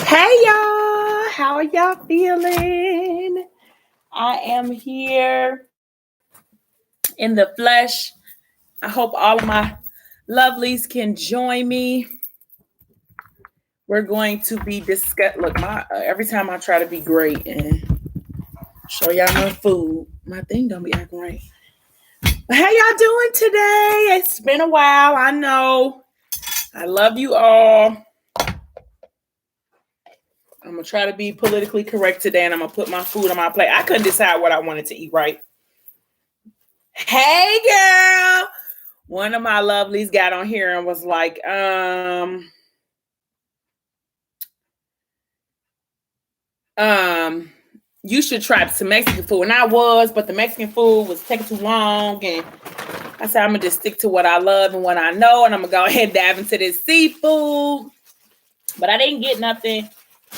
Hey y'all, how are y'all feeling? I am here in the flesh. I hope all of my lovelies can join me. We're going to be discussing. Look, every time I try to be great and show y'all my food, my thing don't be acting right. But how y'all doing today? It's been a while. I know. I love you all. I'm going to try to be politically correct today, and I'm going to put my food on my plate. I couldn't decide what I wanted to eat, right? Hey, girl. One of my lovelies got on here and was like, you should try some Mexican food. And I was, but the Mexican food was taking too long. And I said, I'm going to just stick to what I love and what I know. And I'm going to go ahead and dive into this seafood. But I didn't get nothing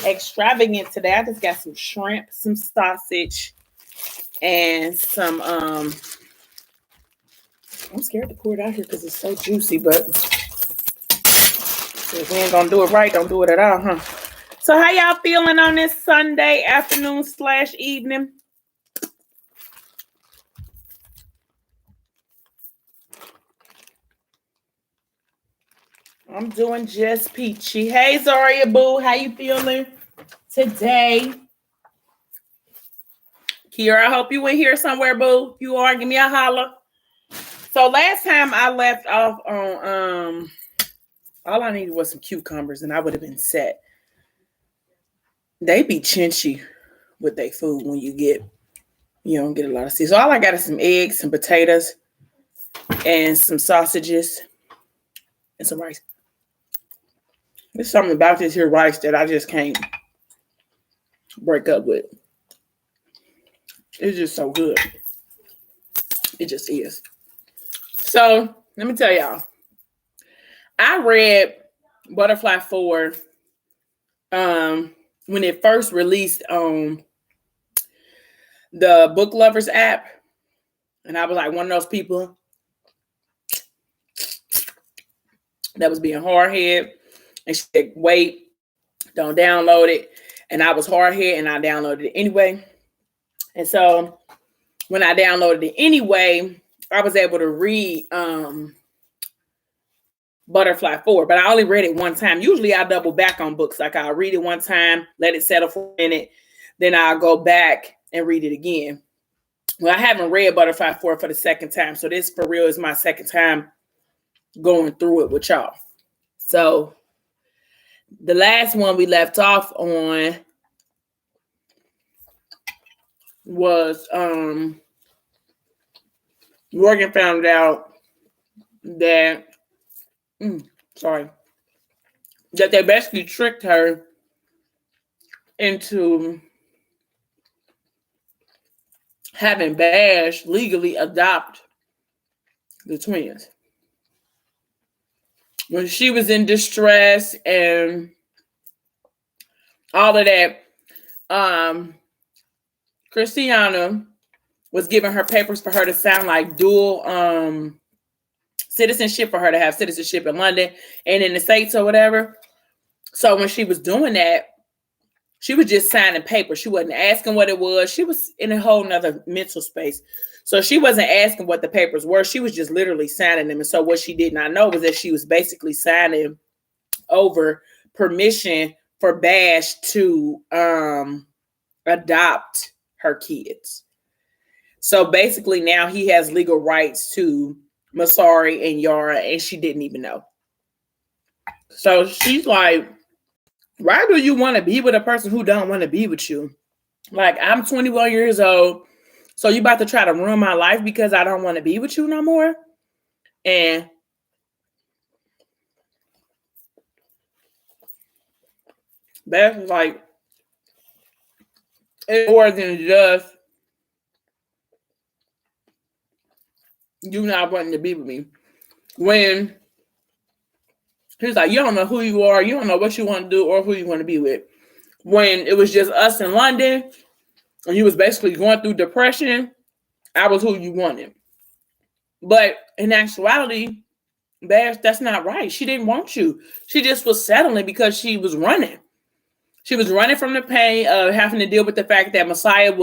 extravagant today. I just got some shrimp, some sausage, and some I'm scared to pour it out here because it's so juicy, but if we ain't gonna do it right, don't do it at all, huh? So how y'all feeling on this Sunday afternoon / evening? I'm doing just peachy. Hey, Zaria Boo, how you feeling today? Kiera, I hope you in here somewhere, boo. You are, give me a holler. So last time I left off on all I needed was some cucumbers and I would have been set. They be chinchy with their food when you don't get a lot of seeds. So all I got is some eggs, some potatoes, and some sausages, and some rice. There's something about this here rice that I just can't break up with. It's just so good. It just is. So let me tell y'all. I read Butterfly 4 when it first released on the Book Lovers app. And I was like one of those people that was being hard-headed. And she said, wait, don't download it. And I was hard-headed and I downloaded it anyway. And so when I downloaded it anyway, I was able to read Butterfly 4, but I only read it one time. Usually I double back on books. Like I'll read it one time, let it settle for a minute, then I'll go back and read it again. Well, I haven't read Butterfly 4 for the second time. So this for real is my second time going through it with y'all. So the last one we left off on was Morgan found out that that they basically tricked her into having Bash legally adopt the twins. When she was in distress and all of that, Christiana was giving her papers for her to sound like dual citizenship, for her to have citizenship in London and in the States or whatever. So when she was doing that, she was just signing papers. She wasn't asking what it was. She was in a whole nother mental space. So she wasn't asking what the papers were. She was just literally signing them. And so what she did not know was that she was basically signing over permission for Bash to adopt her kids. So basically now he has legal rights to Masari and Yara, and she didn't even know. So she's like, why do you want to be with a person who don't want to be with you? Like, I'm 21 years old, so you about to try to ruin my life because I don't want to be with you no more? And that's like, it's more than just you not wanting to be with me. When he's like, you don't know who you are, you don't know what you want to do or who you want to be with. When it was just us in London, and you was basically going through depression, I was who you wanted. But in actuality, Bash, that's not right. She didn't want you. She just was settling because she was running. She was running from the pain of having to deal with the fact that Messiah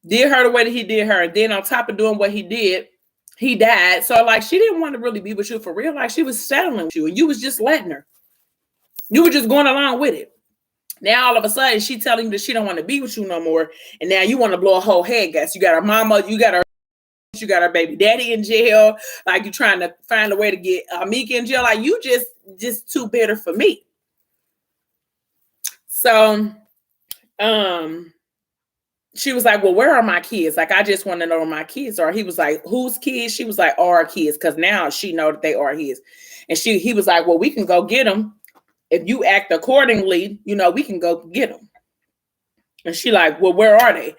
did her the way that he did her. And then on top of doing what he did, he died. So like she didn't want to really be with you for real. Like she was settling with you and you was just letting her. You were just going along with it. Now all of a sudden she telling you that she don't want to be with you no more. And now you want to blow a whole head gas. You got her mama, you got her baby daddy in jail. Like you trying to find a way to get Mika in jail. Like you just too bitter for me. So she was like, well, where are my kids? Like, I just want to know where my kids are. He was like, whose kids? She was like, our kids. Because now she know that they are his. And he was like, well, we can go get them. If you act accordingly, we can go get them. And she like, well, where are they?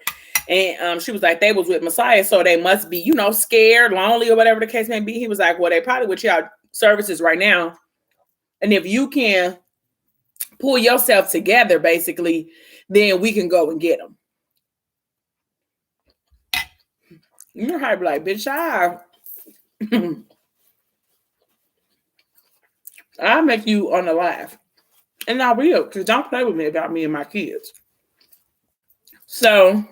And she was like, they was with Messiah. So they must be, scared, lonely, or whatever the case may be. He was like, well, they probably with y'all services right now. And if you can pull yourself together, basically, then we can go and get them. You're probably like, bitch, I'll make you on the laugh. And I will, because don't play with me about me and my kids. So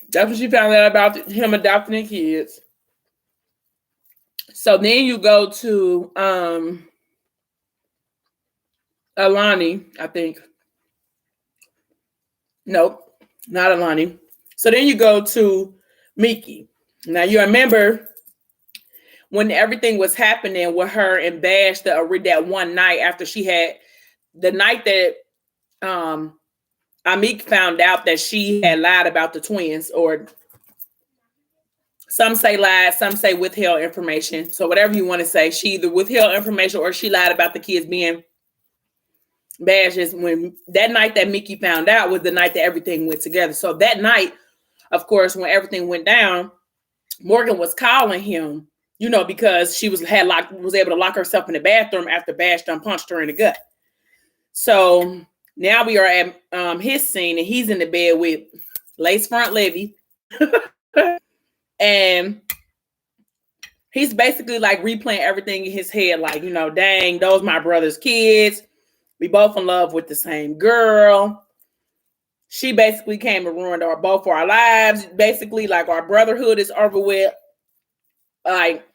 that's what she found out about him adopting the kids. So then you go to Alani, I think. Nope, not Alani. So then you go to Miki. Now you remember when everything was happening with her and Bash that one night after she had the night that Amik found out that she had lied about the twins, or some say lied, some say withheld information. So whatever you want to say, she either withheld information or she lied about the kids being Bash's. When that night that Miki found out was the night that everything went together. So that night, of course, when everything went down, Morgan was calling him, because she was able to lock herself in the bathroom after Bash done punched her in the gut. So now we are at his scene, and he's in the bed with Lace Front Levy. And he's basically like replaying everything in his head. Like, dang, those my brother's kids. We both in love with the same girl. She basically came and ruined both our lives. Basically, like our brotherhood is over with. Like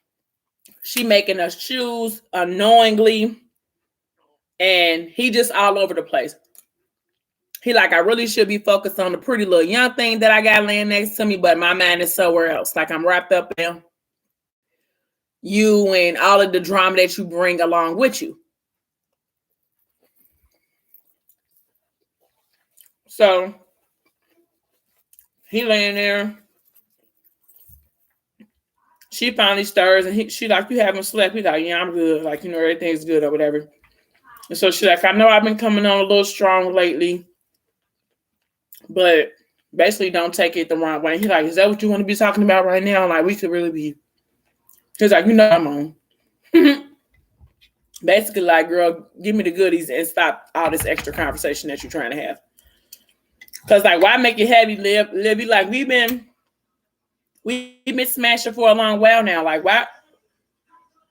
she making us choose unknowingly. And he just all over the place. He like, I really should be focused on the pretty little young thing that I got laying next to me, but my mind is somewhere else. Like I'm wrapped up in you and all of the drama that you bring along with you. So he laying there. She finally stirs and she like, you haven't slept? He's like, yeah, I'm good. Like, everything's good or whatever. And so she's like, I know I've been coming on a little strong lately, but basically don't take it the wrong way. He's like, is that what you want to be talking about right now? Like, we could really be. He's like, I'm on. Basically, like, girl, give me the goodies and stop all this extra conversation that you're trying to have. Because, like, why make it heavy, Liv? Livy, like, we've been smashing for a long while now. Like, why?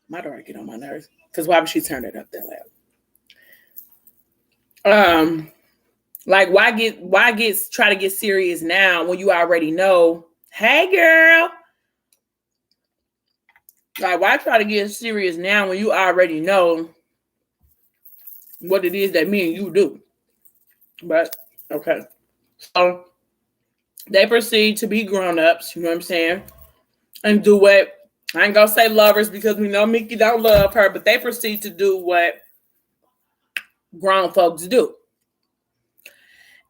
My daughter get on my nerves. Because why would she turn it up that loud? Like, why try to get serious now when you already know, hey, girl. Like, why try to get serious now when you already know what it is that me and you do? But, okay. So, they proceed to be grown-ups, you know what I'm saying? And do what, I ain't gonna say lovers because we know Miki don't love her, but they proceed to do what grown folks do.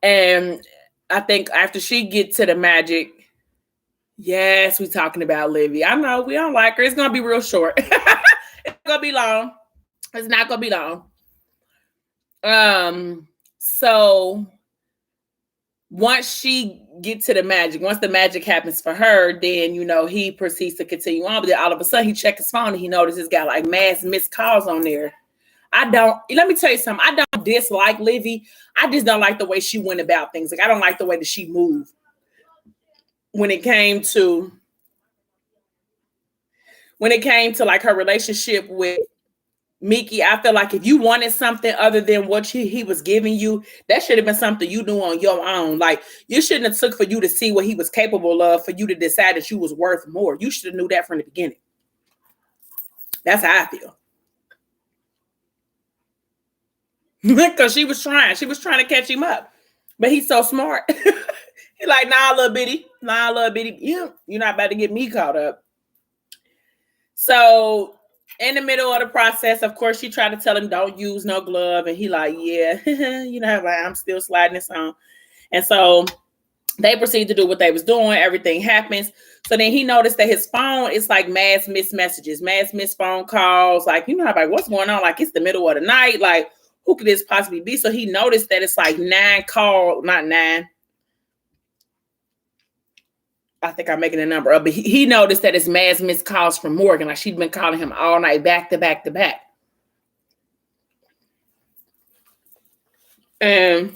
And I think after she gets to the magic, yes, we talking about Livy. I know we don't like her. It's gonna be real short. It's gonna be long. It's not gonna be long. So once she gets to the magic, once the magic happens for her, then he proceeds to continue on. But then all of a sudden he checks his phone and he notices he's got like mass missed calls on there. Let me tell you something. I don't dislike Livy. I just don't like the way she went about things. Like, I don't like the way that she moved when it came to like her relationship with Mickey, I feel like if you wanted something other than what he was giving you, that should have been something you knew on your own. Like, you shouldn't have took for you to see what he was capable of for you to decide that you was worth more. You should have knew that from the beginning. That's how I feel. Because she was trying to catch him up. But he's so smart. He's like, nah, little bitty. Yeah, you're not about to get me caught up. So in the middle of the process, of course, she tried to tell him don't use no glove. And he like, yeah, you know, like, I'm still sliding this on. And so they proceed to do what they was doing. Everything happens. So then he noticed that his phone is like mass missed messages, mass missed phone calls. Like, you know, like, what's going on? Like, it's the middle of the night. Like, who could this possibly be? So he noticed that it's like 9 calls, not 9. I think I'm making a number up, but he noticed that it's mass missed calls from Morgan. Like, she'd been calling him all night, back to back to back. And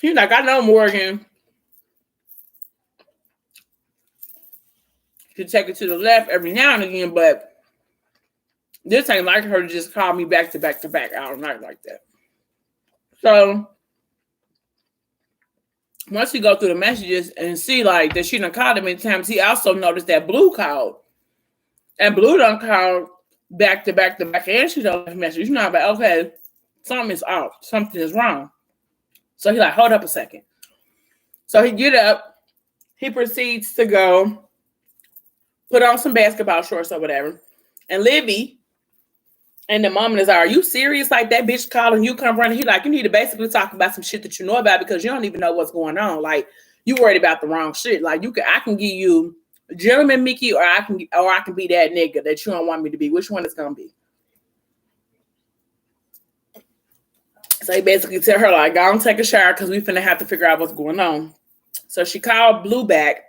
he's like, I know Morgan should take it to the left every now and again, but this ain't like her to just call me back to back to back all night like that. So once he go through the messages and see like that she done called him many times, he also noticed that Blue called. And Blue done called back to back to back, and she don't left message. You know, but okay, something is off. Something is wrong. So he like, hold up a second. So he get up. He proceeds to go put on some basketball shorts or whatever. And Livy and the mom is like, are you serious? Like, that bitch calling you, come running. He like, you need to basically talk about some shit that you know about because you don't even know what's going on. Like, you worried about the wrong shit. Like, I can give you Gentleman Mickey, or I can be that nigga that you don't want me to be. Which one is gonna be? So he basically tell her, like, go and take a shower because we finna have to figure out what's going on. So she called Blue back.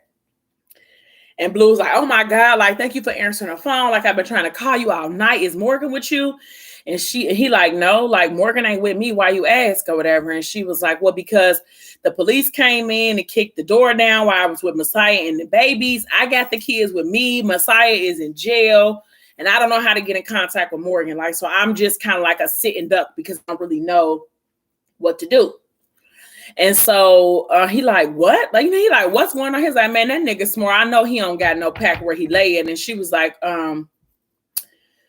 And Blue was like, oh my God, like, thank you for answering the phone. Like, I've been trying to call you all night. Is Morgan with you? And he like, no, like, Morgan ain't with me. Why you ask or whatever? And she was like, well, because the police came in and kicked the door down while I was with Messiah and the babies. I got the kids with me. Messiah is in jail. And I don't know how to get in contact with Morgan. Like, so I'm just kind of like a sitting duck because I don't really know what to do. And so he like, what? Like, you know, he like, what's going on? He's like, man, that nigga smart. I know he don't got no pack where he lay in. And she was like,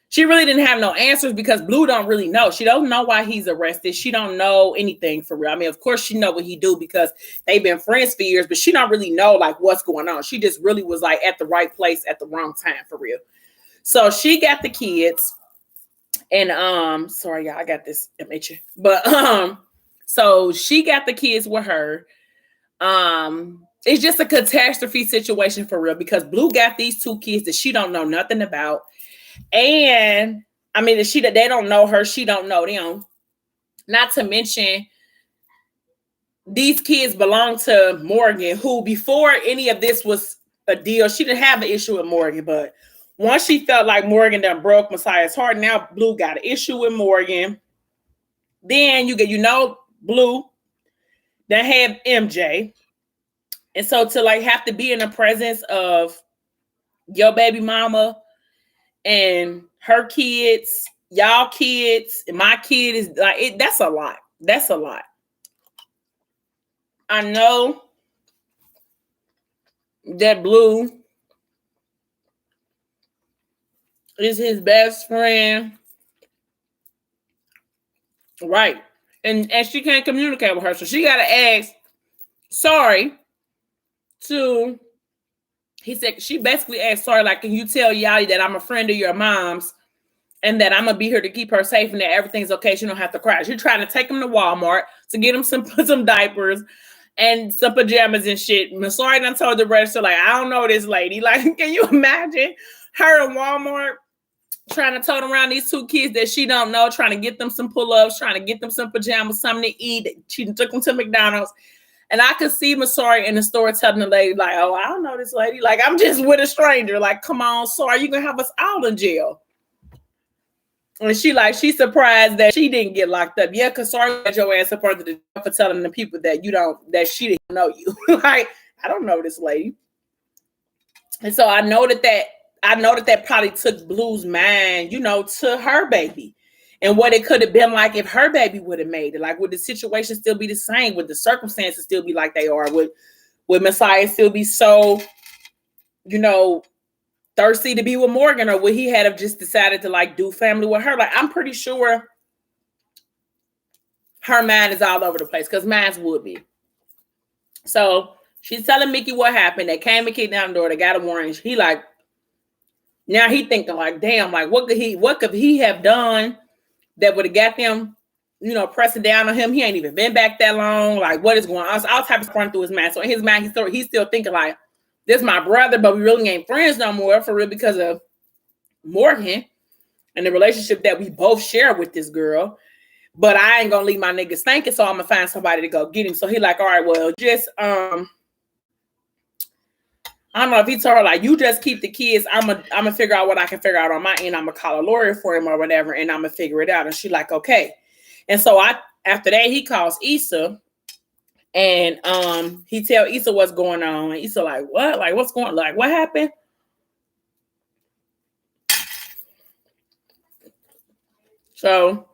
she really didn't have no answers because Blue don't really know. She don't know why he's arrested. She don't know anything for real. I mean, of course she know what he do because they've been friends for years, but she don't really know like what's going on. She just really was like at the right place at the wrong time for real. So she got the kids and sorry, y'all, I got this image. But so she got the kids with her. It's just a catastrophe situation for real because Blue got these 2 kids that she don't know nothing about. And I mean, they don't know her. She don't know them. Not to mention, these kids belong to Morgan, who before any of this was a deal, she didn't have an issue with Morgan. But once she felt like Morgan done broke Messiah's heart, now Blue got an issue with Morgan. Then Blue that had MJ. And so to like have to be in the presence of your baby mama and her kids, y'all kids, and my kid is like, that's a lot. That's a lot. I know that Blue is his best friend. Right. And she can't communicate with her. So she got to ask, sorry, he said, she basically asked, sorry, like, can you tell Yali that I'm a friend of your mom's and that I'm going to be here to keep her safe and that everything's okay. She don't have to cry. She's trying to take him to Walmart to get him some diapers and some pajamas and shit. Sorry, done told the register, like, I don't know this lady. Like, can you imagine her in Walmart trying to tote around these 2 kids that she don't know, trying to get them some pull-ups, trying to get them some pajamas, something to eat. She took them to McDonald's. And I could see Masari in the store telling the lady, like, oh, I don't know this lady. Like, I'm just with a stranger. Like, come on, sorry, you're going to have us all in jail. And she's surprised that she didn't get locked up. Yeah, because sorry got your ass up under the jail for telling the people that she didn't know you. Like, I don't know this lady. And so I know that I know that probably took Blue's mind, to her baby. And what it could have been like if her baby would have made it. Like, would the situation still be the same? Would the circumstances still be like they are? Would Messiah still be so, thirsty to be with Morgan? Or would he have just decided to, like, do family with her? Like, I'm pretty sure her mind is all over the place, because mine would be. So she's telling Mickey what happened. They came and kicked down the door. They got a warrant. He like, now he thinking like, damn, like what could he have done that would have got them, pressing down on him? He ain't even been back that long. Like, what is going on? All types of run through his mind. So in his mind, he's still thinking like, this is my brother, but we really ain't friends no more for real because of Morgan and the relationship that we both share with this girl. But I ain't gonna leave my niggas thinking, so I'm gonna find somebody to go get him. So he like, all right, well, just I don't know if he told her like, you just keep the kids. I'm gonna figure out what I can figure out on my end. I'm gonna call a lawyer for him or whatever, and I'm gonna figure it out. And she like, okay. And so after that, he calls Issa, and he tell Issa what's going on. And Issa like, what? Like, what's going on? Like, what happened? So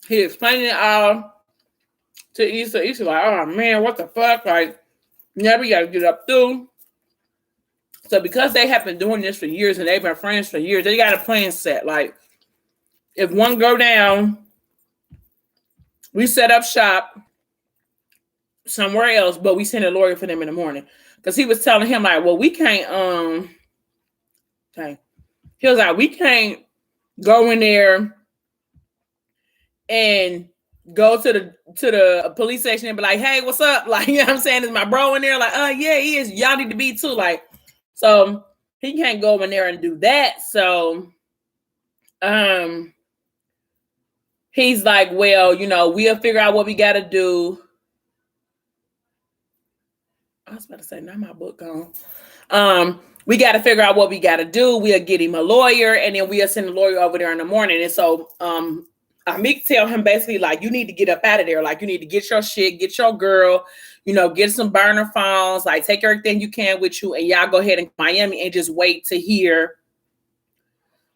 he explained it all to Issa. Issa like, oh man, what the fuck? Like, never gotta get up through. So because they have been doing this for years and they've been friends for years, they got a plan set. Like, if one go down, we set up shop somewhere else, but we send a lawyer for them in the morning. Because he was telling him like, well, we can't he was like, we can't go in there and go to the police station and be like, hey, what's up? Like, you know what I'm saying? Is my bro in there? Like, yeah, he is. Y'all need to be too. Like, so he can't go in there and do that. So he's like, well, we'll figure out what we gotta do. I was about to say, not my book gone. We got to figure out what we got to do. We'll get him a lawyer, and then we'll send the lawyer over there in the morning. And so Amik tell him basically, like, you need to get up out of there. Like, you need to get your shit, get your girl, get some burner phones, like, take everything you can with you, and y'all go ahead and Miami and just wait to hear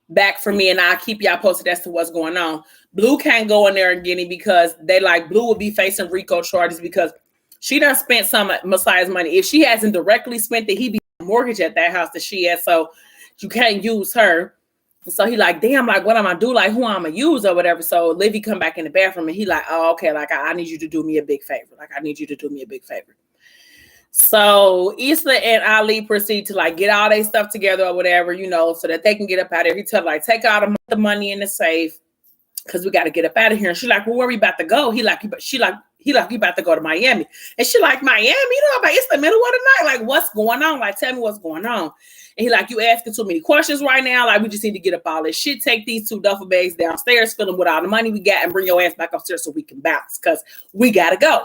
back from me, and I'll keep y'all posted as to what's going on. Blue can't go in there and get him because Blue will be facing RICO charges because she done spent some of Messiah's money. If she hasn't directly spent it, he be mortgage at that house that she has, so you can't use her. So he like, damn, like, what am I do? Like, who I'm gonna use or whatever. So Livy come back in the bathroom and he like, oh, okay, like, I need you to do me a big favor. Like, I need you to do me a big favor. So Issa and Ali proceed to like get all their stuff together or whatever, so that they can get up out of there. He tell like, take all the money in the safe because we got to get up out of here. And she like, well, where we about to go? He like, you about to go to Miami. And she like, Miami? Like, it's the middle of the night. Like, what's going on? Like, tell me what's going on. And he like, you asking too many questions right now. Like, we just need to get up all this shit. Take these 2 duffel bags downstairs, fill them with all the money we got, and bring your ass back upstairs so we can bounce because we got to go.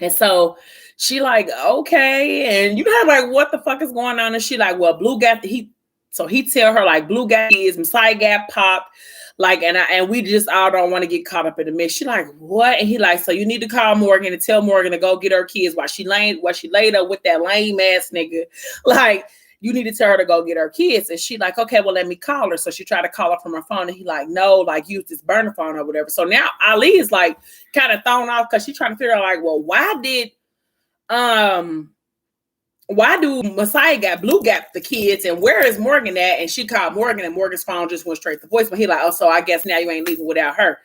And so she like, okay. And like, what the fuck is going on? And she like, well, Blue got the heat. So he tell her like, Blue got his, Messiah got popped. Like, and we just all don't want to get caught up in the mix. She like, what? And he like, so you need to call Morgan and tell Morgan to go get her kids while she laid up with that lame ass nigga. Like, you need to tell her to go get her kids. And she like, okay, well, let me call her. So she tried to call her from her phone. And he like, no, like, use this burner phone or whatever. So now Ali is like kind of thrown off because she's trying to figure out like, well, why do Messiah got Blue got the kids and where is Morgan at? And she called Morgan and Morgan's phone just went straight to voicemail. He like, oh, so I guess now you ain't leaving without her.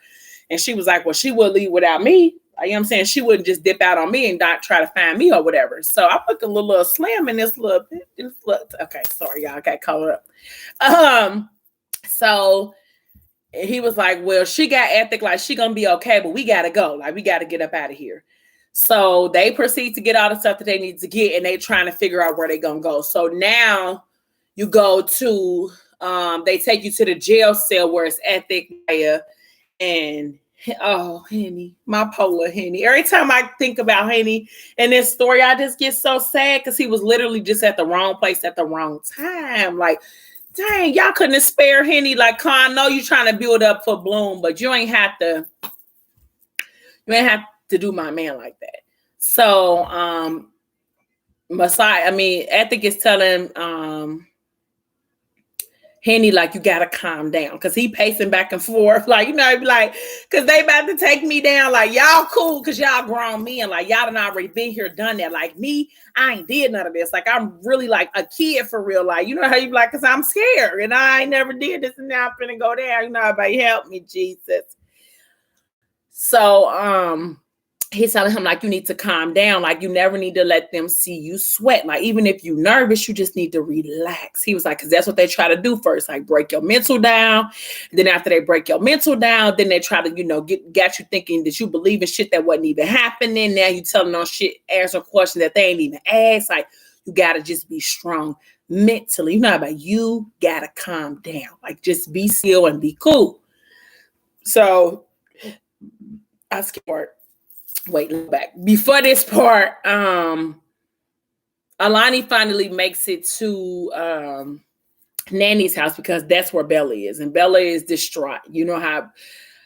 And she was like, well, she would leave without me. You know what I'm saying? She wouldn't just dip out on me and not try to find me or whatever. So I put a little slam in this little bit. Okay, sorry, y'all. I got caught up. So he was like, well, she got ethic, like she gonna be okay, but we gotta go. Like, we gotta get up out of here. So they proceed to get all the stuff that they need to get, and they trying to figure out where they gonna go. So now you go to, they take you to the jail cell where it's Ethic, Maya, and Henny, my polar Henny. Every time I think about Henny in this story, I just get so sad because he was literally just at the wrong place at the wrong time. Like, dang, y'all couldn't have spared Henny. Like, I know you're trying to build up for Bloom, but you ain't have to do my man like that. So Ethic is telling Henny, like, you gotta calm down, because he pacing back and forth, like, like, because they about to take me down, like, y'all cool because y'all grown men, like, y'all done already been here, done that. Like me, I ain't did none of this. Like, I'm really like a kid for real. Like, you know how you like, because I'm scared and I ain't never did this, and now I'm finna go there. Everybody help me, Jesus. So he's telling him, like, you need to calm down. Like, you never need to let them see you sweat. Like, even if you're nervous, you just need to relax. He was like, because that's what they try to do first, like break your mental down. Then after they break your mental down, then they try to, get you thinking that you believe in shit that wasn't even happening. Now you telling them shit, answer questions that they ain't even asked. Like, you got to just be strong mentally. You got to calm down. Like, just be still and be cool. So I scared. Wait, look back. Before this part, Alani finally makes it to Nanny's house, because that's where Bella is. And Bella is distraught. You know how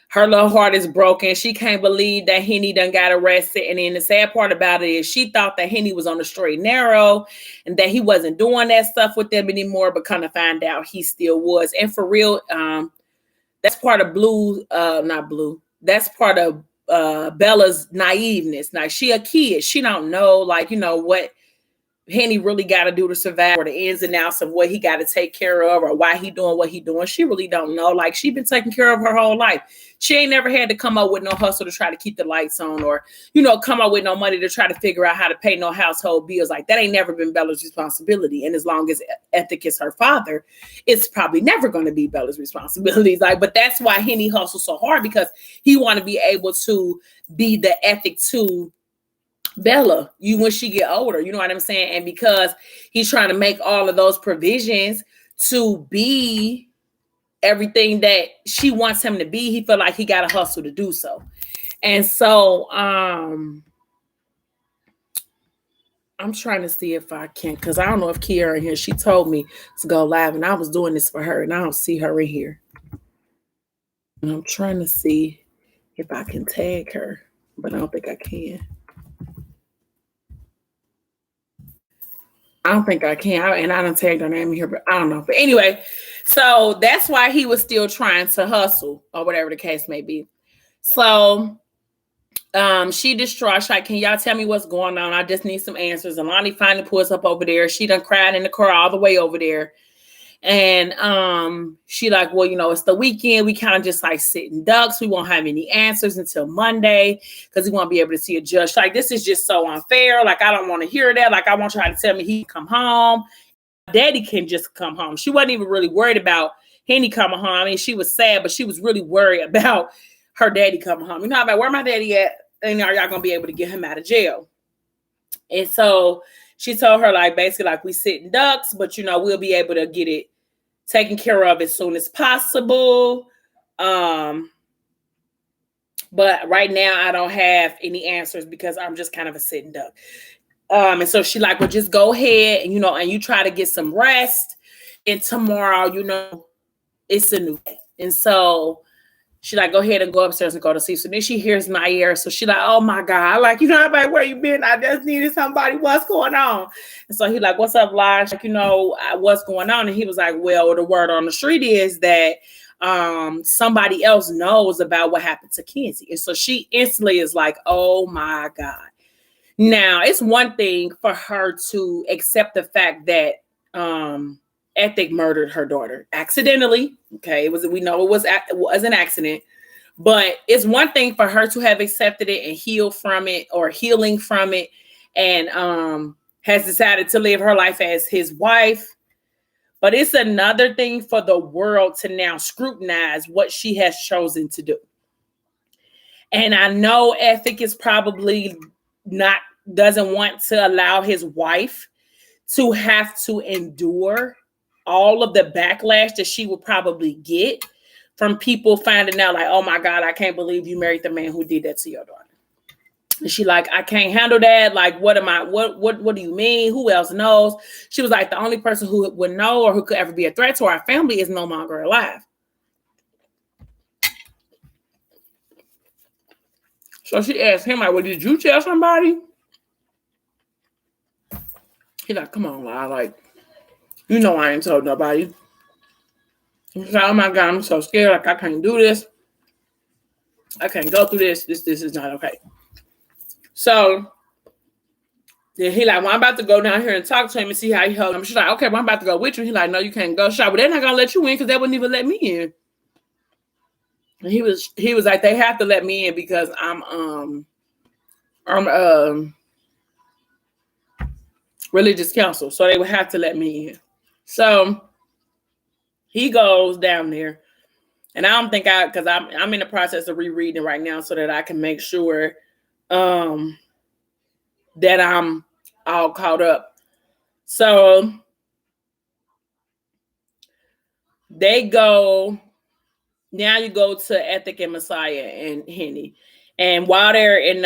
her little heart is broken. She can't believe that Henny done got arrested. And then the sad part about it is she thought that Henny was on the straight and narrow and that he wasn't doing that stuff with them anymore, but kind of find out he still was. And for real, that's part of not Blue. That's part of Bella's naiveness. Now, she a kid. She don't know, like, what Henny really got to do to survive, or the ins and outs of what he got to take care of, or why he doing what he doing. She really don't know. Like, she been taking care of her whole life. She ain't never had to come up with no hustle to try to keep the lights on, or, come up with no money to try to figure out how to pay no household bills. Like, that ain't never been Bella's responsibility. And as long as Ethic is her father, it's probably never going to be Bella's responsibilities. Like, but that's why Henny hustles so hard, because he want to be able to be the Ethic to Bella, when she get older, you know what I'm saying? And because he's trying to make all of those provisions to be everything that she wants him to be, he feel like he got to hustle to do so. And so I'm trying to see if I can, because I don't know if Kiara in here. She told me to go live, and I was doing this for her, and I don't see her in here. And I'm trying to see if I can tag her, but I don't think I can. I don't think I can. And I don't tag her name here, but I don't know. But anyway, so that's why he was still trying to hustle, or whatever the case may be. So she distraught. She's like, can y'all tell me what's going on? I just need some answers. And Lonnie finally pulls up over there. She done cried in the car all the way over there. And she like, well, it's the weekend. We kind of just like sitting ducks. We won't have any answers until Monday, because we won't be able to see a judge. Like, this is just so unfair. Like, I don't want to hear that. Like, I want y'all to tell me he can come home. Daddy can just come home. She wasn't even really worried about Henny coming home. I mean, she was sad, but she was really worried about her daddy coming home. About where my daddy at? And are y'all gonna be able to get him out of jail? And so she told her, like, basically, like, we sitting ducks, but we'll be able to get it taken care of as soon as possible. But right now I don't have any answers, because I'm just kind of a sitting duck. And so she like, well, just go ahead and and you try to get some rest. And tomorrow, it's a new day. And so she like, go ahead and go upstairs and go to sleep. So then she hears my ear. So she like, oh my God. Like, I'm like, where you been? I just needed somebody. What's going on? And so he like, what's up, Lodge? Like, what's going on? And he was like, well, the word on the street is that somebody else knows about what happened to Kenzie. And so she instantly is like, oh my God. Now, it's one thing for her to accept the fact that Ethic murdered her daughter accidentally. Okay, we know it was an accident, but it's one thing for her to have accepted it and healed from it, or healing from it, and has decided to live her life as his wife. But it's another thing for the world to now scrutinize what she has chosen to do. And I know Ethic is probably doesn't want to allow his wife to have to endure all of the backlash that she would probably get from people finding out, like, oh my God, I can't believe you married the man who did that to your daughter. And she like, I can't handle that. Like, what do you mean? Who else knows? She was like, the only person who would know or who could ever be a threat to our family is no longer alive. So she asked him, like, well, did you tell somebody? He like, come on, Lyle, like, you know I ain't told nobody. He's like, oh my God, I'm so scared. Like, I can't do this. I can't go through this. This is not okay. So then he like, well, I'm about to go down here and talk to him and see how he held him. She's like, okay, well, I'm about to go with you. He like, no, you can't go. She's like, well, they're not gonna let you in because they wouldn't even let me in. And he was like, they have to let me in because I'm religious counsel, so they would have to let me in. So he goes down there, and I don't think because I'm in the process of rereading right now so that I can make sure that I'm all caught up. So they go. Now you go to Ethic and Messiah and Henny, and while they're in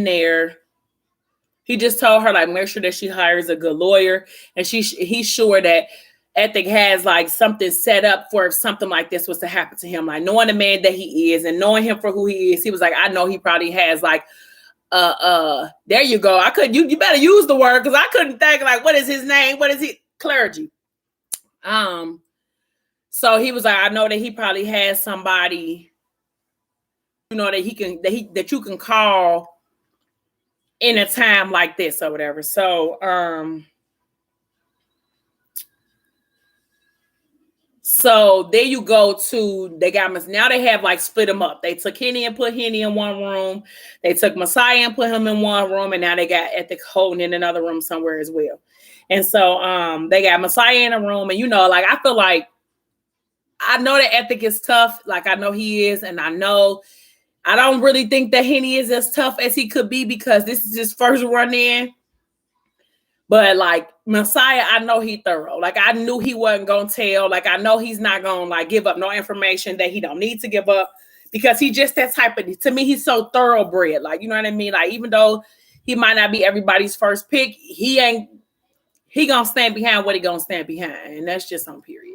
there, he just told her like make sure that she hires a good lawyer, and he's sure that Ethic has like something set up for if something like this was to happen to him. Like knowing the man that he is and knowing him for who he is, he was like, I know he probably has like there you go. You better use the word because I couldn't think like what is his name? What is he? Clergy. So he was like, I know that he probably has somebody, you know, that you can call in a time like this or whatever. So there you go now they have like split them up. They took Henny and put Henny in one room. They took Messiah and put him in one room, and now they got Ethic holding in another room somewhere as well. And so they got Messiah in a room, and you know, like I feel like I know that Ethic is tough, like I know he is, and I don't really think that Henny is as tough as he could be because this is his first run in. But like Messiah, I know he thorough. Like I knew he wasn't gonna tell. Like I know he's not gonna like give up no information that he don't need to give up because he just that type of. To me, he's so thoroughbred. Like you know what I mean. Like even though he might not be everybody's first pick, he gonna stand behind what he gonna stand behind, and that's just on period.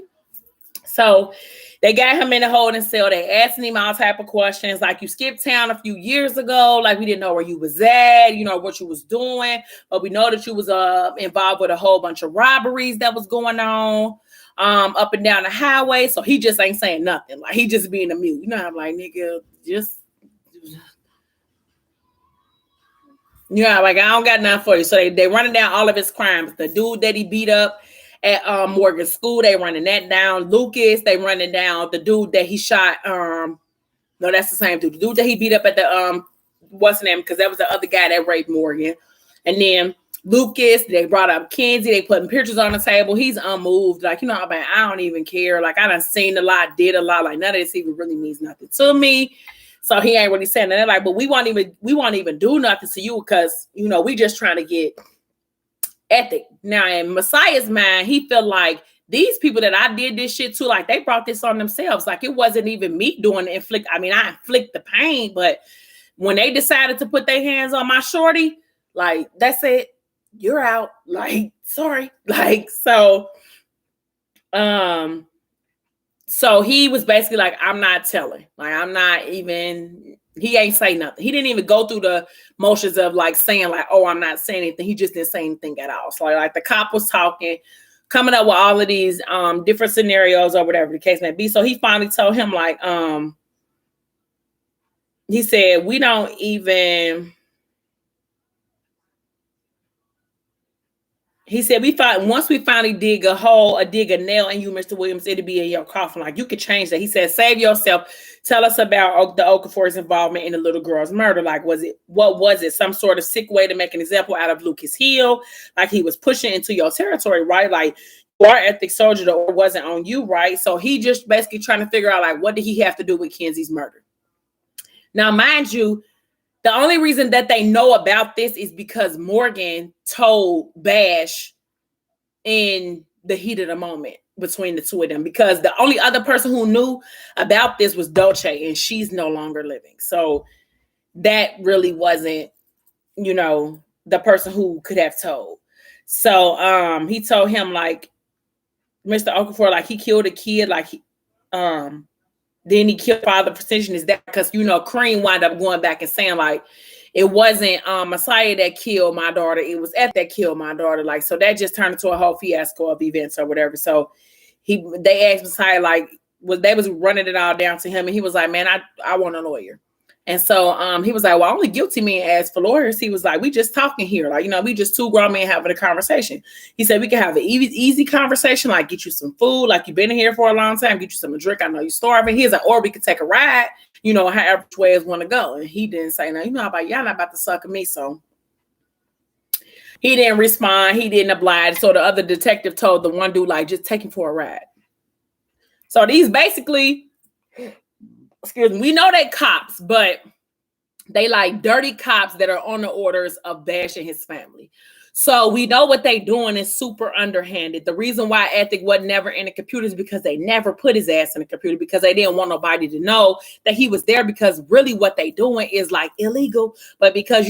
So they got him in the holding cell. They asking him all type of questions. Like you skipped town a few years ago. Like we didn't know where you was at, you know, what you was doing. But we know that you was involved with a whole bunch of robberies that was going on up and down the highway. So he just ain't saying nothing. Like he just being a mute. You know, I'm like, nigga, just like I don't got nothing for you. So they running down all of his crimes. The dude that he beat up at Morgan School, they running that down. Lucas, they running down the dude that he shot. No, that's the same dude. The dude that he beat up at the what's his name? Because that was the other guy that raped Morgan. And then Lucas, they brought up Kenzie. They putting pictures on the table. He's unmoved. Like, you know, I don't even care. Like, I done seen a lot, did a lot. Like, none of this even really means nothing to me. So he ain't really saying that. Like, but we won't even do nothing to you because, you know, we just trying to get Ethic. Now, in Messiah's mind, he felt like these people that I did this shit to, like they brought this on themselves. Like it wasn't even me doing the inflict. I mean, I inflict the pain, but when they decided to put their hands on my shorty, like that's it. You're out. Like, sorry. Like, so he was basically like, I'm not telling. Like, I'm not even. He ain't say nothing. He didn't even go through the motions of like saying like, oh, I'm not saying anything. He just didn't say anything at all. So like the cop was talking, coming up with all of these different scenarios or whatever the case may be. So he finally told him like, he said, we don't even. He said, once we finally dig a nail in you, Mr. Williams, it'll be in your coffin. Like, you could change that. He said, save yourself. Tell us about the Okafor's involvement in the little girl's murder. Like, what was it? Some sort of sick way to make an example out of Lucas Hill? Like, he was pushing into your territory, right? Like, our Ethic soldier, the order wasn't on you, right? So he just basically trying to figure out, like, what did he have to do with Kenzie's murder? Now, mind you, the only reason that they know about this is because Morgan told Bash in the heat of the moment between the two of them, because the only other person who knew about this was Dolce, and she's no longer living. So that really wasn't, you know, the person who could have told. So he told him like, Mr. Okafor, like he killed a kid, like then he killed Father Precision. Is that because, you know, Cream wound up going back and saying like, it wasn't Messiah that killed my daughter. It was Eth that killed my daughter. Like, so that just turned into a whole fiasco of events or whatever. So they asked Messiah, like, they was running it all down to him, and he was like, man, I want a lawyer. And so he was like, well, only guilty men ask for lawyers. He was like, we just talking here. Like, we just two grown men having a conversation. He said, we can have an easy conversation, like get you some food, like you've been in here for a long time, get you some drink. I know you're starving. He's like, or we could take a ride, however way is want to go. And he didn't say, no, how about y'all not about to suck at me. So he didn't respond. He didn't oblige. So the other detective told the one dude, like, just take him for a ride. So these basically, excuse me, we know they cops, but they like dirty cops that are on the orders of bashing his family. So we know what they doing is super underhanded. The reason why Ethic was never in the computer is because they never put his ass in the computer, because they didn't want nobody to know that he was there, because really what they doing is like illegal. But because,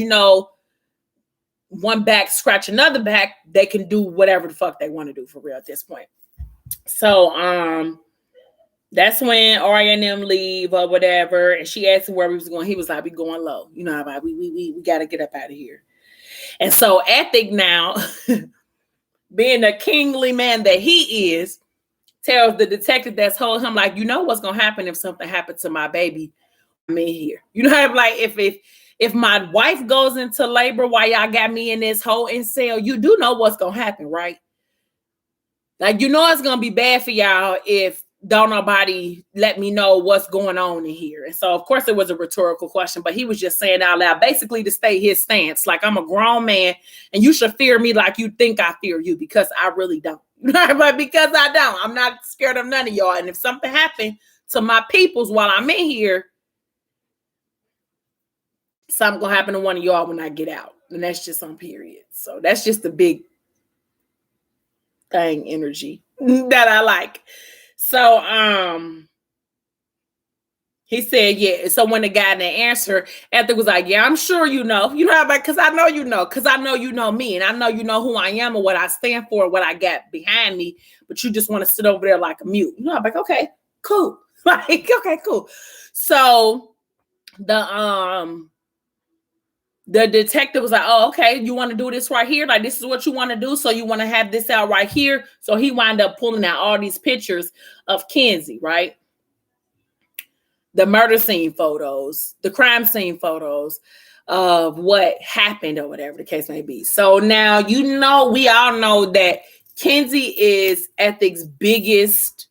one back scratch another back, they can do whatever the fuck they want to do for real at this point. So, that's when Arya and them leave or whatever. And she asked him where we was going. He was like, we going low. We got to get up out of here. And so Ethic now, being the kingly man that he is, tells the detective that's holding him, like, what's going to happen if something happened to my baby? I'm in here. Like if my wife goes into labor while y'all got me in this hole in cell, you do know what's going to happen, right? Like, it's going to be bad for y'all if don't nobody let me know what's going on in here. And so, of course, it was a rhetorical question, but he was just saying out loud, basically to state his stance. Like, I'm a grown man and you should fear me like you think I fear you, because I really don't. But because I don't, I'm not scared of none of y'all. And if something happened to my peoples while I'm in here, something gonna happen to one of y'all when I get out. And that's just on period. So that's just the big thing energy that I like. So he said, yeah. So when the guy didn't answer, Ethic was like, yeah, I'm sure because I know because I know you know me, and I know you know who I am and what I stand for, what I got behind me, but you just want to sit over there like a mute. I'm like, okay, cool. Like, okay, cool. So the detective was like, oh, okay, you want to do this right here? Like, this is what you want to do? So you want to have this out right here? So he wound up pulling out all these pictures of Kenzie, right? The murder scene photos, the crime scene photos of what happened or whatever the case may be. So now, we all know that Kenzie is Ethic's biggest,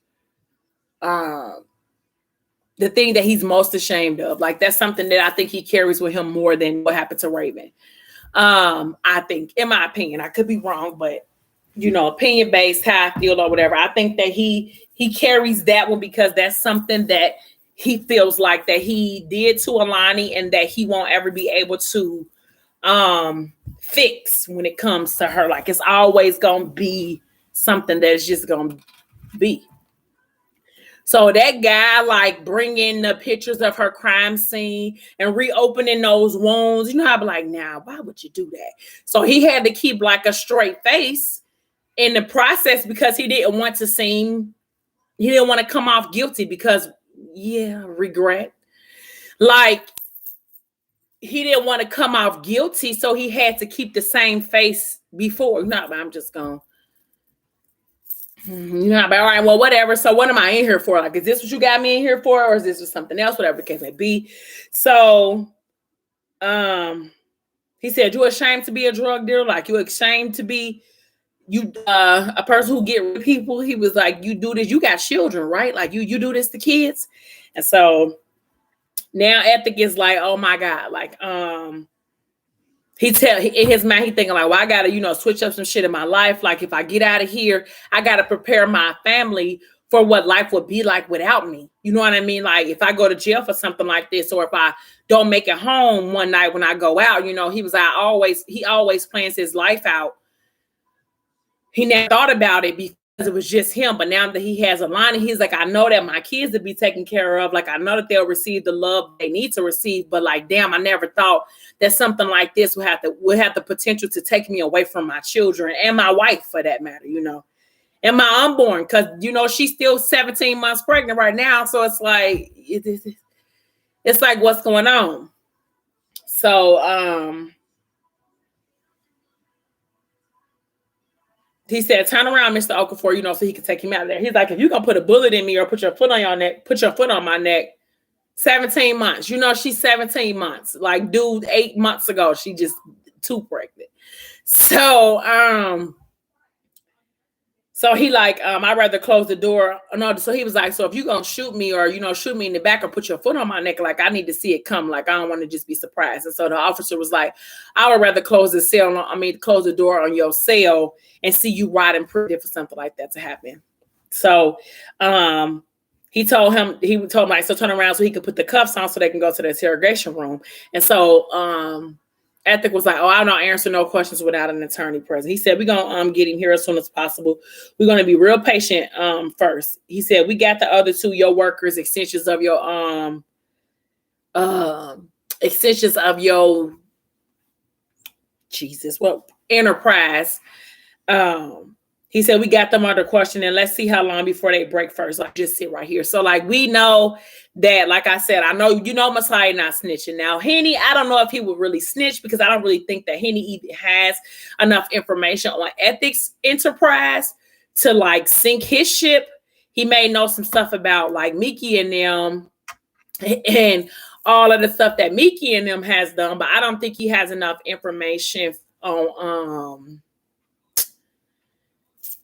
the thing that he's most ashamed of. Like, that's something that I think he carries with him more than what happened to Raven. I think, in my opinion, I could be wrong, but opinion based, how I feel or whatever. I think that he carries that one because that's something that he feels like that he did to Alani and that he won't ever be able to fix when it comes to her. Like, it's always gonna be something that's just gonna be. So that guy, like, bringing the pictures of her crime scene and reopening those wounds, I'd be like, nah, why would you do that? So he had to keep like a straight face in the process because he didn't want to come off guilty because, regret. Like, he didn't want to come off guilty, so he had to keep the same face before. No, but I'm just going. All right, well, whatever. So what am I in here for? Like, is this what you got me in here for? Or is this just something else? Whatever the case may be. So he said, you ashamed to be a drug dealer? Like, you ashamed to be a person who get rid of people? He was like, you do this, you got children, right? Like, you do this to kids. And so now Ethic is like, oh my God, like, in his mind, he thinking like, well, I gotta, switch up some shit in my life. Like, if I get out of here, I gotta prepare my family for what life would be like without me. You know what I mean? Like, if I go to jail for something like this, or if I don't make it home one night when I go out, he was he always plans his life out. He never thought about it because it was just him. But now that he has Alani, he's like, I know that my kids will be taken care of. Like, I know that they'll receive the love they need to receive. But like, damn, I never thought that something like this would have the potential to take me away from my children and my wife, for that matter, and my unborn, because she's still 17 months pregnant right now. So it's like, it's like, what's going on? So he said, turn around, Mr. Okafor, so he could take him out of there. He's like, if you're going to put a bullet in me or put your foot on your neck, put your foot on my neck, 17 months. She's 17 months. Like, dude, 8 months ago, she just too pregnant. So he like, I'd rather close the door. No, so he was like, so if you're going to shoot me or, shoot me in the back or put your foot on my neck, like, I need to see it come. Like, I don't want to just be surprised. And so the officer was like, I would rather close the door on your cell and see you riding pretty for something like that to happen. So he told him, like, so turn around so he could put the cuffs on so they can go to the interrogation room. And so Ethic was like, oh, I don't answer no questions without an attorney present. He said, we're going to get him here as soon as possible. We're going to be real patient first. He said, we got the other two, your workers, extensions of your enterprise. He said, we got them under question and let's see how long before they break first. Like, just sit right here. So, like, we know that, like I said, I know, Messiah not snitching. Now, Henny, I don't know if he would really snitch because I don't really think that Henny even has enough information on Ethics Enterprise to, like, sink his ship. He may know some stuff about, like, Miki and them and all of the stuff that Miki and them has done, but I don't think he has enough information on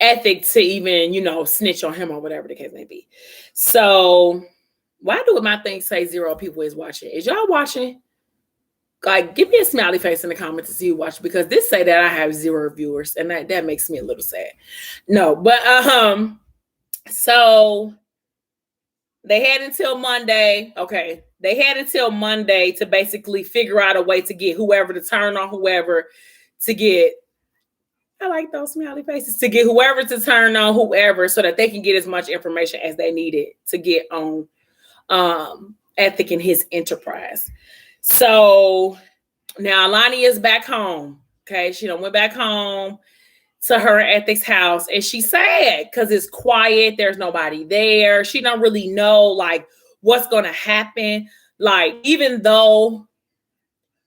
Ethic to even, snitch on him or whatever the case may be. So why do my thing say 0 people is watching? Is y'all watching? Like, give me a smiley face in the comments to see you watch, because this say that I have 0 viewers, and that makes me a little sad. No, but so they had until Monday. Okay, they had until Monday to basically figure out a way to get whoever to turn on whoever to get. I like those smiley faces, to get whoever to turn on whoever so that they can get as much information as they needed to get on Ethic and his enterprise. So now Alani is back home. Okay, she went back home to her Ethic's house, and she's sad because it's quiet. There's nobody there. She don't really know, like, what's gonna happen. Like, even though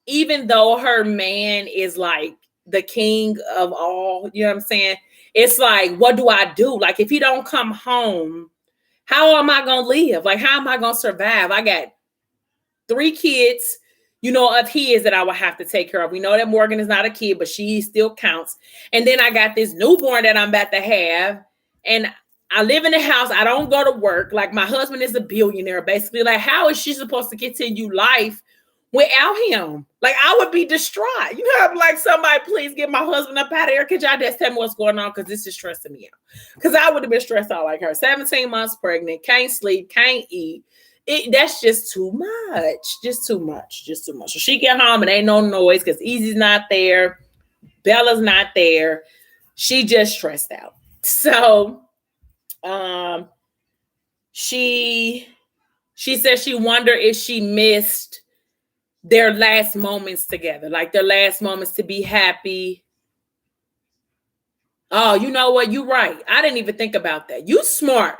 her man is like the king of all, you know what I'm saying? It's like, what do I do? Like, if he don't come home, how am I going to live? Like, how am I going to survive? I got 3 kids, of his that I will have to take care of. We know that Morgan is not a kid, but she still counts. And then I got this newborn that I'm about to have. And I live in the house. I don't go to work. Like, my husband is a billionaire, basically. Like, how is she supposed to continue life without him? Like, I would be distraught. I'm like, somebody please get my husband up out of here. Could y'all just tell me what's going on? Because this is stressing me out. Because I would have been stressed out like her. 17 months pregnant, can't sleep, can't eat. That's just too much. Just too much. So she get home and ain't no noise because Easy's not there. Bella's not there. She just stressed out. So she said she wondered if she missed their last moments together, like their last moments to be happy. Oh, you know what? You're right. I didn't even think about that. You smart.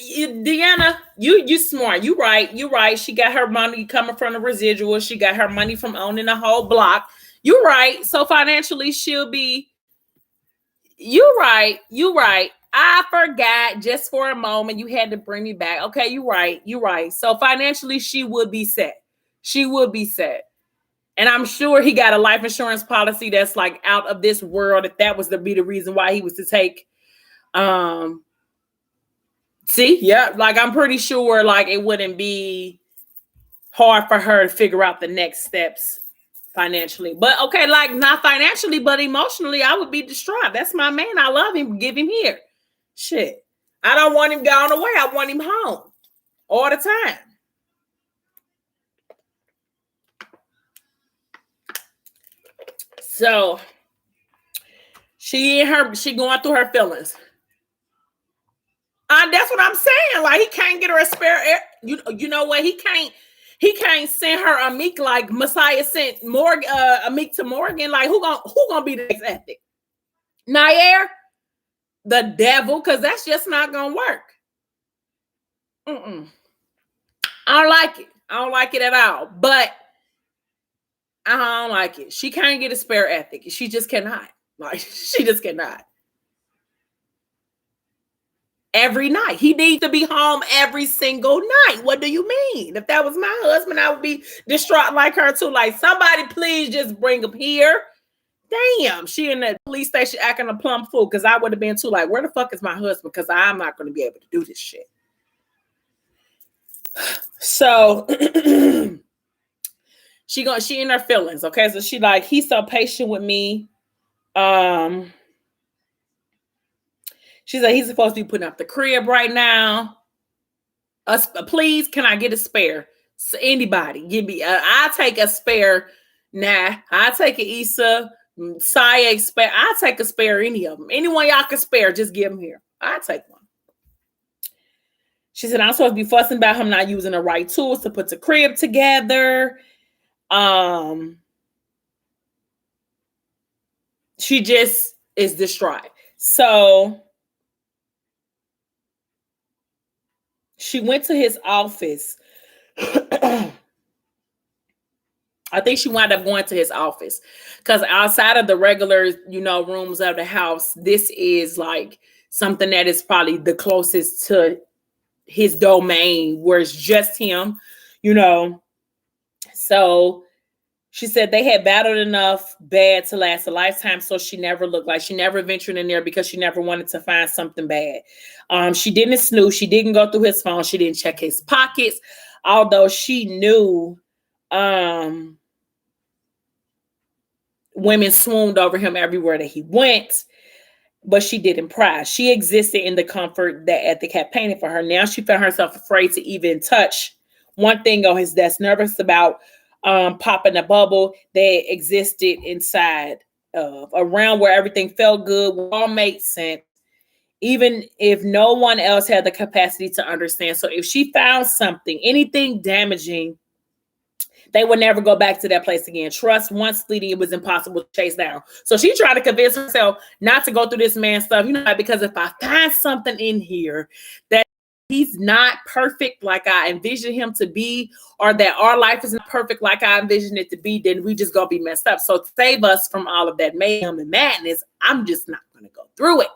Deanna, you smart. You right. She got her money coming from the residual. She got her money from owning the whole block. You're right. So financially, she'll be. You're right. I forgot just for a moment. You had to bring me back. Okay, you're right. So financially, she would be set. And I'm sure he got a life insurance policy that's like out of this world. If that was to be the reason why he was to take, like, I'm pretty sure like it wouldn't be hard for her to figure out the next steps financially. But okay, like not financially, but emotionally, I would be distraught. That's my man. I love him. Give him here. Shit. I don't want him gone away. I want him home all the time. So she going through her feelings. That's what I'm saying. Like, he can't get her a spare. You know what? He can't send her Amik like Messiah sent Morgan, Amik to Morgan. Like, who gonna be the next Ethic? Nair, the devil, because that's just not gonna work. I don't like it. I don't like it at all. But I don't like it. She can't get a spare ethic. She just cannot. Like, she just cannot. Every night. He needs to be home every single night. What do you mean? If that was my husband, I would be distraught like her too. Like, somebody please just bring him here. Damn, she in the police station acting a plumb fool, because I would have been too. Like, where the fuck is my husband? Because I'm not going to be able to do this shit. So she in her feelings. Okay, so she like, he's so patient with me. She's like, he's supposed to be putting up the crib right now. Please, can I get a spare? So anybody, give me. I'll take a spare. Nah, I'll take an Issa, Saya spare. I'll take a spare. Any of them. Anyone y'all can spare, just give them here. I'll take one. She said, I'm supposed to be fussing about him not using the right tools to put the crib together. She just is distraught. So she went to his office. I think she wound up going to his office because outside of the regular, rooms of the house, this is like something that is probably the closest to his domain where it's just him, So she said they had battled enough bad to last a lifetime. So she never ventured in there because she never wanted to find something bad. She didn't snooze. She didn't go through his phone. She didn't check his pockets, although she knew women swooned over him everywhere that he went. But she didn't pry. She existed in the comfort that Ethic had painted for her. Now she found herself afraid to even touch one thing on his desk, nervous about popping a bubble that existed inside of a realm where everything felt good, all made sense, even if no one else had the capacity to understand. So if she found something, anything damaging, they would never go back to that place again. Trust once fleeting, it was impossible to chase down. So she tried to convince herself not to go through this man's stuff, because if I find something in here that he's not perfect like I envisioned him to be, or that our life is not perfect like I envisioned it to be, then we just gonna be messed up. So to save us from all of that mayhem and madness, I'm just not gonna go through it.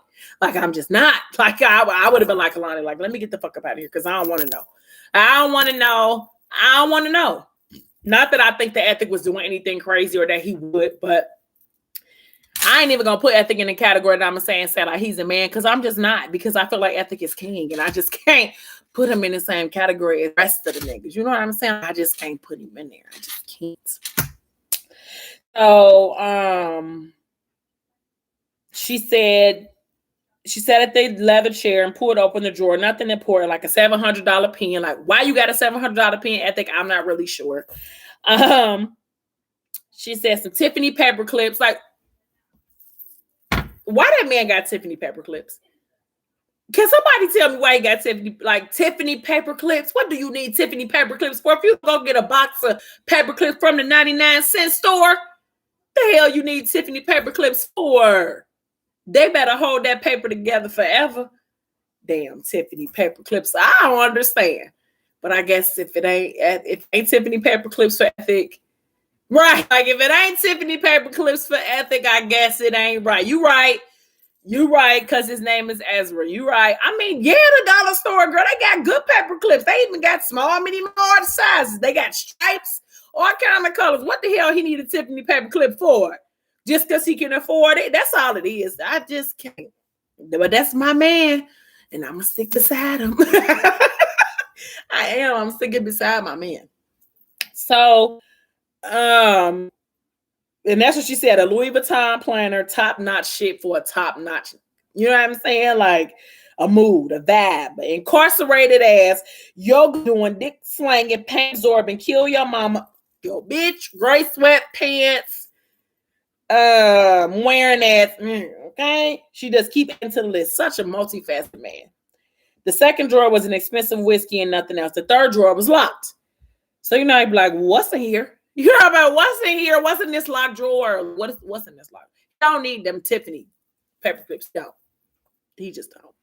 Like, I'm just not. Like, I would have been like Alani, like, let me get the fuck up out of here because I don't want to know. I don't want to know. Not that I think that Ethic was doing anything crazy or that he would, but I ain't even gonna put Ethic in the category that I'm saying like he's a man, because I'm just not, because I feel like Ethic is king and I just can't put him in the same category as the rest of the niggas. You know what I'm saying? I just can't put him in there. I just can't. So she sat at the leather chair and pulled open the drawer. Nothing important, like a $700 pen. Like, why you got a $700 pen, Ethic? I'm not really sure. She said some Tiffany paper clips. Like, why that man got Tiffany paper clips? Can somebody tell me why he got Tiffany paper clips? What do you need Tiffany paper clips for? If you go get a box of paper clips from the 99-cent store, the hell you need Tiffany paper clips for? They better hold that paper together forever. Damn Tiffany paper clips. I don't understand. But I guess if it ain't Tiffany paper clips for Ethic, right? Like, if it ain't Tiffany paper clips for Ethic, I guess it ain't right. You right, because his name is Ezra. You right. I mean, yeah, the dollar store, girl, they got good paper clips. They even got small, medium, large sizes. They got stripes, all kind of colors. What the hell he need a Tiffany paper clip for? Just because he can afford it? That's all it is. I just can't. But that's my man, and I'm going to stick beside him. I am. I'm sticking beside my man. So, and that's what she said, a Louis Vuitton planner, top-notch shit for a top-notch, you know what I'm saying? Like, a mood, a vibe, incarcerated ass, yoga doing, dick slanging, pain absorbing, kill your mama, your bitch, gray sweatpants, wearing ass, okay? She just keep into the list. Such a multifaceted man. The second drawer was an expensive whiskey and nothing else. The third drawer was locked. So, you'd be like, what's in here? You hear about what's in here? What's in this locked drawer? What's in this lock? You don't need them Tiffany paper clips. Don't. He just don't.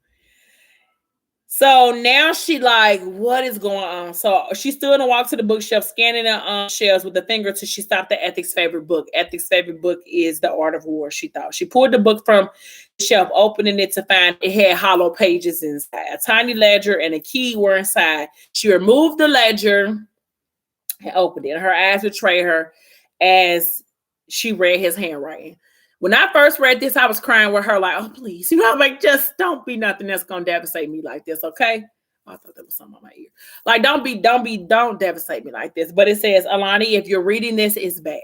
So now she like, what is going on? So she stood and walked to the bookshelf, scanning the shelves with a finger till she stopped at Ethic's favorite book. Ethic's favorite book is The Art of War, she thought. She pulled the book from the shelf, opening it to find it had hollow pages inside. A tiny ledger and a key were inside. She removed the ledger and opened it. Her eyes betrayed her as she read his handwriting. When I first read this, I was crying with her, like, oh, please. You know, I'm like, just don't be nothing that's going to devastate me like this, okay? Oh, I thought there was something on my ear. Like, don't devastate me like this. But it says, Alani, if you're reading this, it's bad.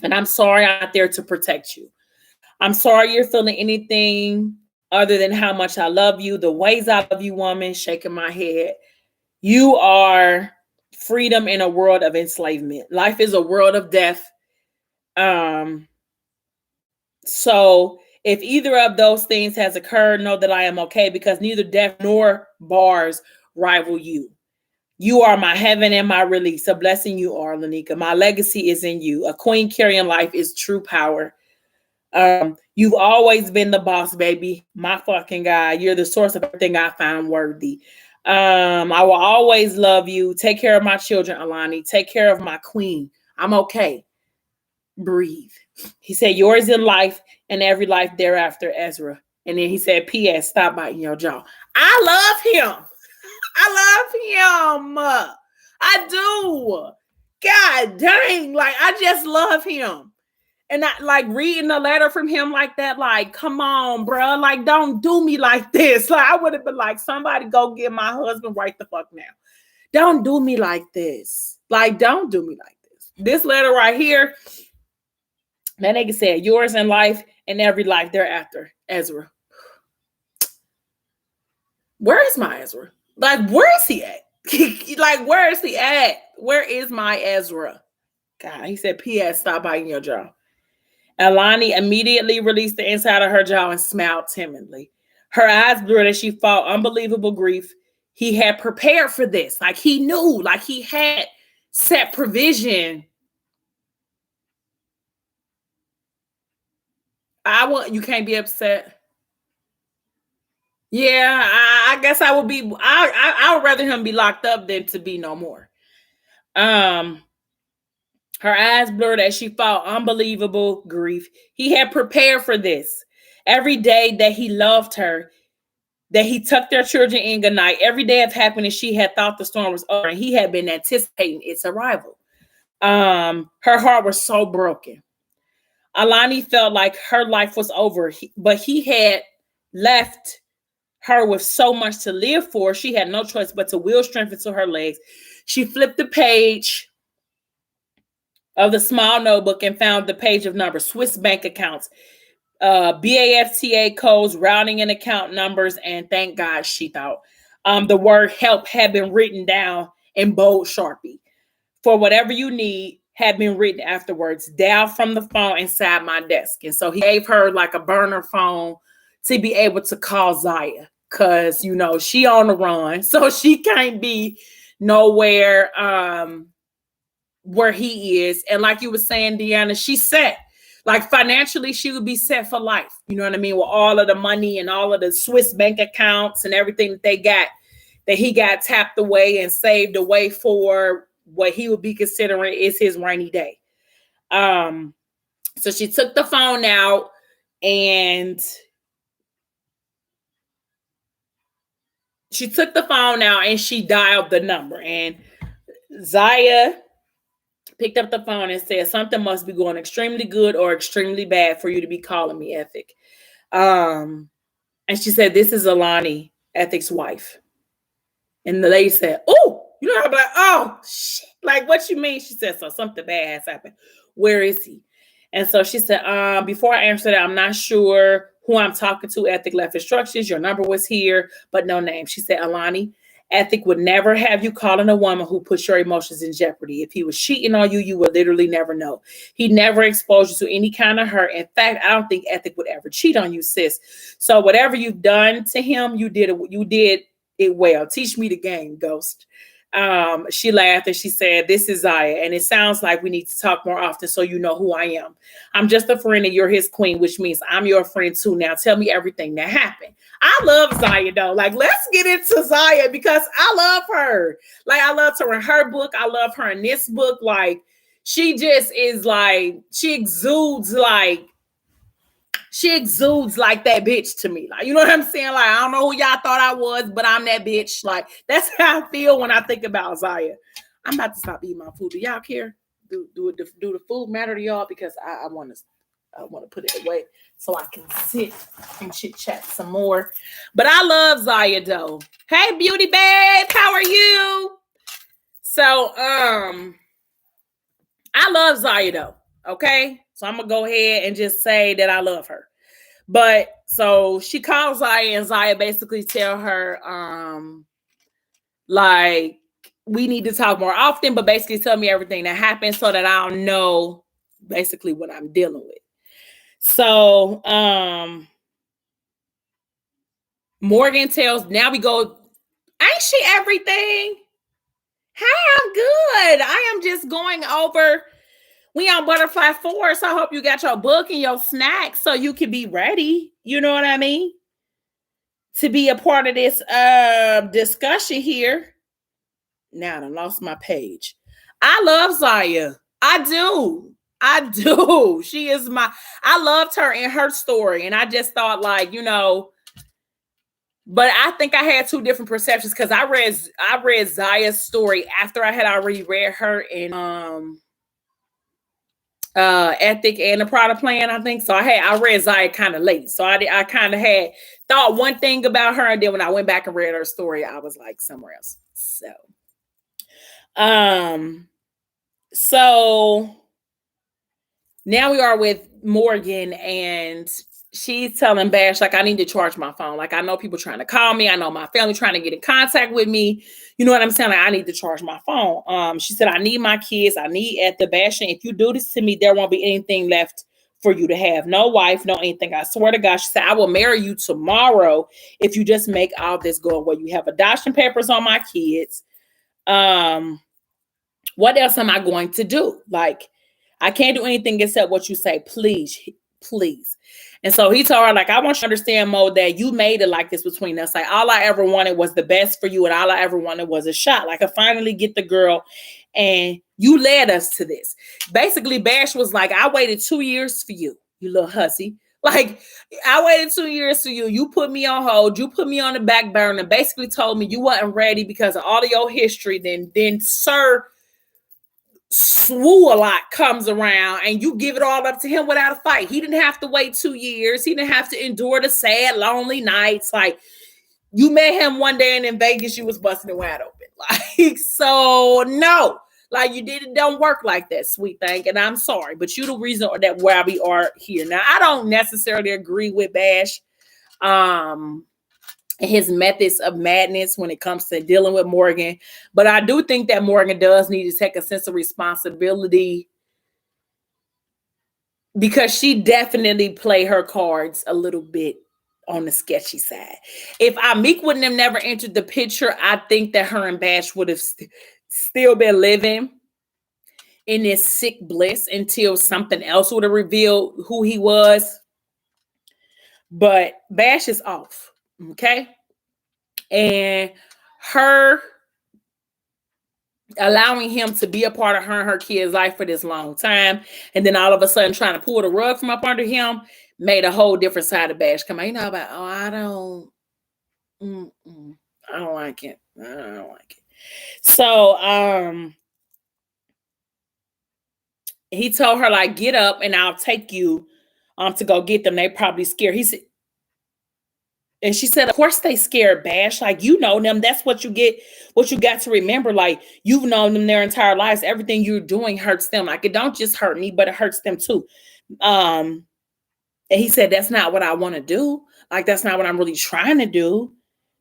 And I'm sorry I'm not there to protect you. I'm sorry you're feeling anything other than how much I love you, the ways I love you, woman, shaking my head. You are freedom in a world of enslavement. Life is a world of death. So if either of those things has occurred, know that I am okay, because neither death nor bars rival you. You are my heaven and my release. A blessing you are, Lanika. My legacy is in you. A queen carrying life is true power. You've always been the boss, baby. My fucking guy. You're the source of everything I found worthy. I will always love you. Take care of my children, Alani. Take care of my queen. I'm okay. Breathe. He said, yours in life and every life thereafter, Ezra. And then he said, P.S. Stop biting your jaw. I love him. I love him. I do. God dang. Like, I just love him. And I like reading a letter from him like that. Like, come on, bro. Like, don't do me like this. Like, I would have been like, somebody go get my husband right the fuck now. Don't do me like this. Like, don't do me like this. This letter right here. That nigga said, yours in life and every life thereafter, Ezra. Where is my Ezra? Like, where is he at? Like, where is he at? Where is my Ezra? God, he said, P.S. Stop biting your jaw. Alani immediately released the inside of her jaw and smiled timidly. Her eyes blurred as she fought unbelievable grief. He had prepared for this. Like, he knew. Like, he had set provision. You can't be upset. Yeah, I guess I would be. I would rather him be locked up than to be no more. Her eyes blurred as she fought unbelievable grief. He had prepared for this. Every day that he loved her, that he tucked their children in good night, every day of happiness, she had thought the storm was over, and he had been anticipating its arrival. Her heart was so broken. Alani felt like her life was over, but he had left her with so much to live for. She had no choice but to will strength into her legs. She flipped the page of the small notebook and found the page of numbers, Swiss bank accounts, BAFTA codes, routing and account numbers, and thank God, she thought, the word help had been written down in bold Sharpie. For whatever you need had been written afterwards, dial from the phone inside my desk. And so he gave her like a burner phone to be able to call Zaya, because, you know, she on the run, so she can't be nowhere where he is. And like you were saying, Deanna, she's set. Like, financially, she would be set for life. You know what I mean? With all of the money and all of the Swiss bank accounts and everything that they got, that he got tapped away and saved away for what he would be considering is his rainy day. So she took the phone out and she dialed the number, and Zaya picked up the phone and said, something must be going extremely good or extremely bad for you to be calling me Ethic. And she said, this is Alani, Ethic's wife. And the lady said, oh, you know, I'm like, oh, shit. Like, what you mean? She said, so something bad has happened. Where is he? And so she said, before I answer that, I'm not sure who I'm talking to. Ethic left instructions. Your number was here, but no name. She said, Alani, Ethic would never have you calling a woman who puts your emotions in jeopardy. If he was cheating on you, you would literally never know. He never exposed you to any kind of hurt. In fact, I don't think Ethic would ever cheat on you, sis. So whatever you've done to him, you did it well. Teach me the game, Ghost. she laughed and she said, "This is Zaya, and it sounds like we need to talk more often so you know who I am. I'm just a friend and you're his queen, which means I'm your friend too. Now tell me everything that happened." I love Zaya though. Like, let's get into Zaya because I love her. Like, I loved her in her book. I love her in this book. Like, she just is like, she exudes like that bitch to me. Like, you know what I'm saying? Like, I don't know who y'all thought I was, but I'm that bitch. Like, that's how I feel when I think about Zaya. I'm about to stop eating my food. Do y'all care? Do the food matter to y'all? Because I want to put it away so I can sit and chit chat some more. But I love Zaya though. Hey, beauty babe, how are you? So I love Zaya though. Okay, so I'm gonna go ahead and just say that I love her. But so she calls Zaya and Zaya basically tell her, like, we need to talk more often, but basically tell me everything that happened so that I'll know basically what I'm dealing with. So Morgan tells, now we go, ain't she everything? Hey, I'm good. I am just going over. We on Butterfly Force. I hope you got your book and your snacks so you can be ready. You know what I mean? To be a part of this discussion here. Now I lost my page. I love Zaya. I do. She is I loved her in her story. And I just thought, like, you know, but I think I had two different perceptions because I read Zaya's story after I had already read her in Ethic and the Product Plan, I think. So I read Zaya kind of late. So I kind of had thought one thing about her, and then when I went back and read her story, I was like somewhere else. So now we are with Morgan, and she's telling Bash, like, I need to charge my phone. Like, I know people trying to call me. I know my family trying to get in contact with me. You know what I'm saying? Like, I need to charge my phone. She said, I need my kids. I need at the Bash. If you do this to me, there won't be anything left for you to have. No wife, no anything. I swear to God. She said, I will marry you tomorrow if you just make all this go away. You have adoption papers on my kids. What else am I going to do? Like, I can't do anything except what you say. Please. And so he told her, like, I want you to understand, Mo, that you made it like this between us. Like, all I ever wanted was the best for you, and all I ever wanted was a shot. Like, I finally get the girl, and you led us to this. Basically, Bash was like, I waited 2 years for you, you little hussy. Like, I waited 2 years for you. You put me on hold. You put me on the back burner. Basically told me you wasn't ready because of all of your history. Then Sir Swoo a lot comes around and you give it all up to him without a fight. He didn't have to wait 2 years. He didn't have to endure the sad, lonely nights. Like, you met him one day and in Vegas, you was busting it wide open. Like, so no, like, you don't work like that, sweet thing. And I'm sorry, but you the reason that why we are here. Now, I don't necessarily agree with Bash. His methods of madness when it comes to dealing with Morgan. But I do think that Morgan does need to take a sense of responsibility because she definitely play her cards a little bit on the sketchy side. If Amik wouldn't have never entered the picture, I think that her and Bash would have still been living in this sick bliss until something else would have revealed who he was. But Bash is off. Okay. And her allowing him to be a part of her and her kid's life for this long time, and then all of a sudden trying to pull the rug from up under him made a whole different side of Bash come out. You know about, I don't like it. I don't like it. So he told her, like, get up and I'll take you to go get them. They probably scared. He said, and she said, of course they scared, Bash. Like, you know them. That's what you get. What you got to remember. Like, you've known them their entire lives. Everything you're doing hurts them. Like, it don't just hurt me, but it hurts them too. And he said, that's not what I want to do. Like, that's not what I'm really trying to do.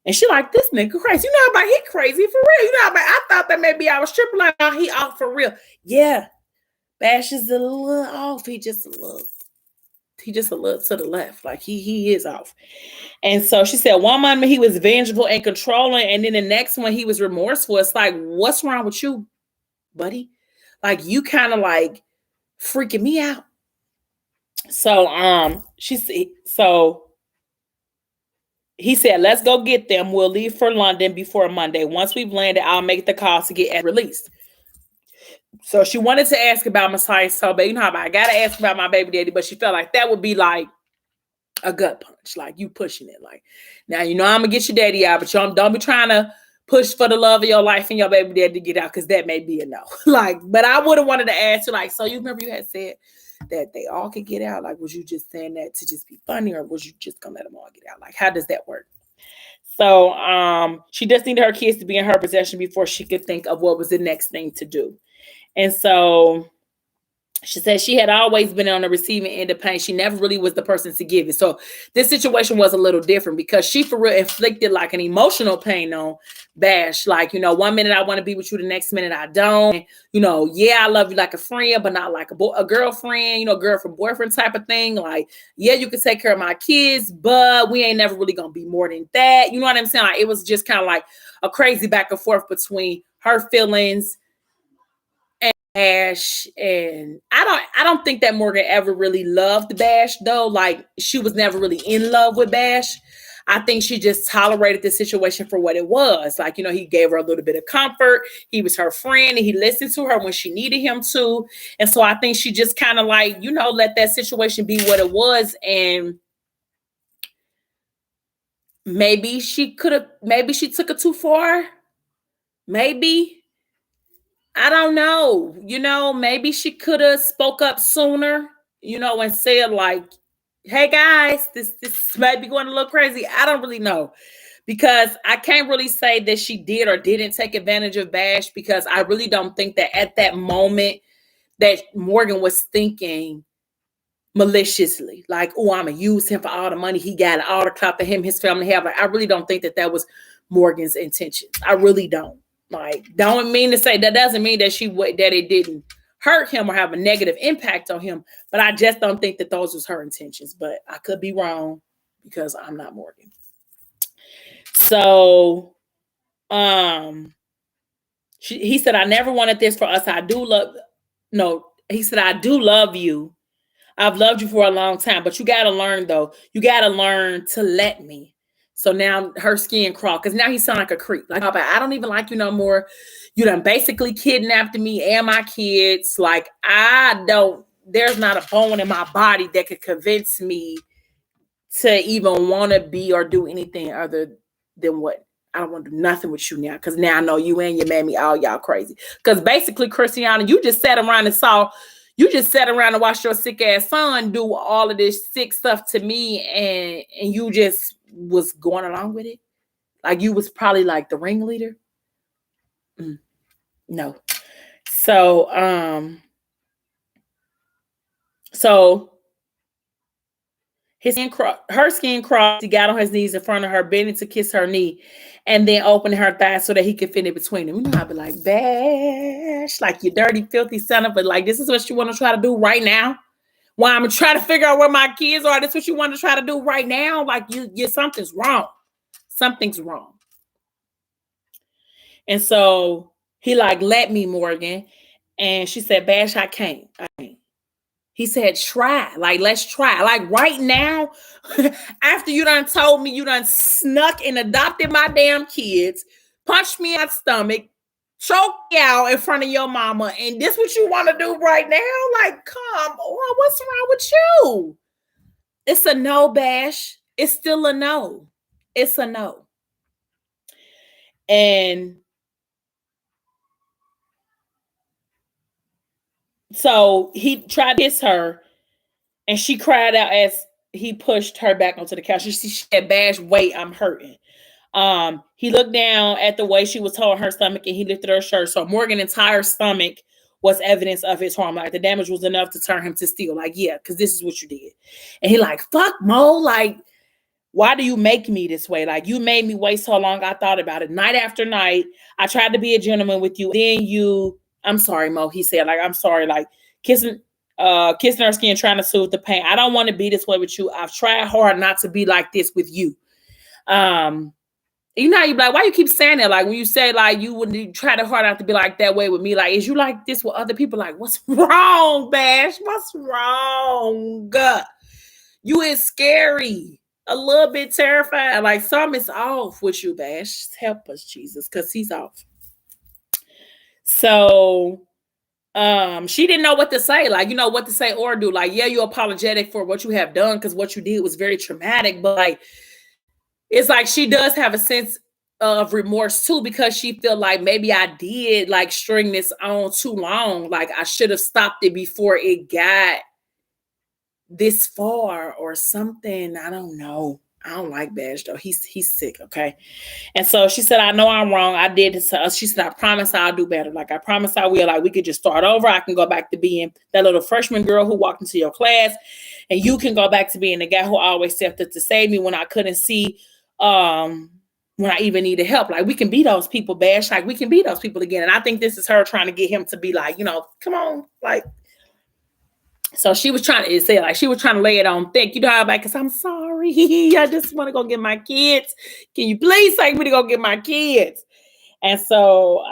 And she like, this nigga crazy. You know about he crazy for real. You know about, I thought that maybe I was tripping. Like, oh, he off for real. Yeah. Bash is a little off. He just a little just a little to the left. Like he is off. And so she said one moment he was vengeful and controlling, and then the next one he was remorseful. It's like, what's wrong with you, buddy? Like you kind of like freaking me out. So he said, let's go get them. We'll leave for London before Monday. Once we've landed, I'll make the calls to get released. So she wanted to ask about Messiah so bad. You know how I gotta ask about my baby daddy, but she felt like that would be like a gut punch, like you pushing it. Like, now you know I'm gonna get your daddy out, but you don't be trying to push for the love of your life and your baby daddy to get out, because that may be a no. Like, but I would have wanted to ask you, like, so you remember you had said that they all could get out? Like, was you just saying that to just be funny, or was you just gonna let them all get out? Like, how does that work? So she just needed her kids to be in her possession before she could think of what was the next thing to do. And so she said she had always been on the receiving end of pain. She never really was the person to give it. So this situation was a little different because she for real inflicted like an emotional pain on Bash. Like, you know, 1 minute I want to be with you, the next minute I don't. You know, yeah, I love you like a friend, but not like a girlfriend, you know, girlfriend, boyfriend type of thing. Like, yeah, you can take care of my kids, but we ain't never really going to be more than that. You know what I'm saying? Like, it was just kind of like a crazy back and forth between her feelings Bash, and I don't think that Morgan ever really loved Bash though. Like, she was never really in love with Bash. I think she just tolerated the situation for what it was. Like, you know, he gave her a little bit of comfort. He was her friend and he listened to her when she needed him to. And so I think she just kind of like, you know, let that situation be what it was. And maybe she took it too far. Maybe. I don't know. You know, maybe she could have spoke up sooner, you know, and said like, hey guys, this might be going a little crazy. I don't really know, because I can't really say that she did or didn't take advantage of Bash, because I really don't think that at that moment that Morgan was thinking maliciously, like, oh, I'm going to use him for all the money he got, all the clout that him, his family have. Like, I really don't think that was Morgan's intention. I really don't. Like, don't mean to say that doesn't mean that that it didn't hurt him or have a negative impact on him, but I just don't think that those was her intentions. But I could be wrong because I'm not Morgan. So, he said, I never wanted this for us. He said, I do love you. I've loved you for a long time, but you got to learn though. You got to learn to let me. So now her skin crawled, because now he sound like a creep. Like, I don't even like you no more. You done basically kidnapped me and my kids. Like, there's not a bone in my body that could convince me to even want to be or do anything other than what I don't want to do nothing with you now. Because now I know you and your mammy, all y'all crazy. Because basically, Christiana, you just sat around and watched your sick ass son do all of this sick stuff to me, and you just was going along with it. Like, you was probably like the ringleader. No. So her skin crawled. He got on his knees in front of her, bending to kiss her knee, and then opened her thighs so that he could fit in between them. You know, I'd be like, Bash, like, you dirty, filthy son of a, like, this is what you want to try to do right now? While I'm trying to figure out where my kids are, that's what you want to try to do right now? Like, you something's wrong. Something's wrong. And so he like, let me, Morgan. And she said, Bash, I can't. He said, try. Like, let's try. Like, right now, after you done told me you done snuck and adopted my damn kids, punched me in my stomach, choke me out in front of your mama, and this what you want to do right now? Like, come on, what's wrong with you? It's a no, Bash. It's still a no. It's a no. And so he tried to kiss her, and she cried out as he pushed her back onto the couch. She said, Bash, wait, I'm hurting. He looked down at the way she was holding her stomach, and he lifted her shirt. So Morgan's entire stomach was evidence of his harm. Like, the damage was enough to turn him to steel. Like, yeah, because this is what you did. And he like, fuck, Mo, like, why do you make me this way? Like, you made me wait so long. I thought about it night after night. I tried to be a gentleman with you. Then I'm sorry, Mo. He said, like, I'm sorry. Like, kissing. kissing her skin, trying to soothe the pain. I don't want to be this way with you. I've tried hard not to be like this with you. You know how you be like, why you keep saying that? Like when you say like you wouldn't try to hard not to be like that way with me. Like, is you like this with other people? Like, what's wrong, Bash? What's wrong? You is scary. A little bit terrified. Like something's off with you, Bash. Help us, Jesus, because he's off. So she didn't know what to say, like, you know, what to say or do. Like, yeah, you're apologetic for what you have done because what you did was very traumatic, but like it's like she does have a sense of remorse too, because she feel like maybe I did like string this on too long. Like I should have stopped it before it got this far or something. I don't know. I don't like Badge though. He's sick, okay? And so she said, I know I'm wrong. I did this to us. She said, I promise I'll do better. Like I promise I will. Like we could just start over. I can go back to being that little freshman girl who walked into your class. And you can go back to being the guy who always stepped up to save me when I couldn't see when I even needed help. Like we can be those people, Bash. Like we can be those people again. And I think this is her trying to get him to be like, you know, come on, like. So she was trying to say, like, she was trying to lay it on thick. You know how, like, because I'm sorry. I just want to go get my kids. Can you please take me to go get my kids? And so,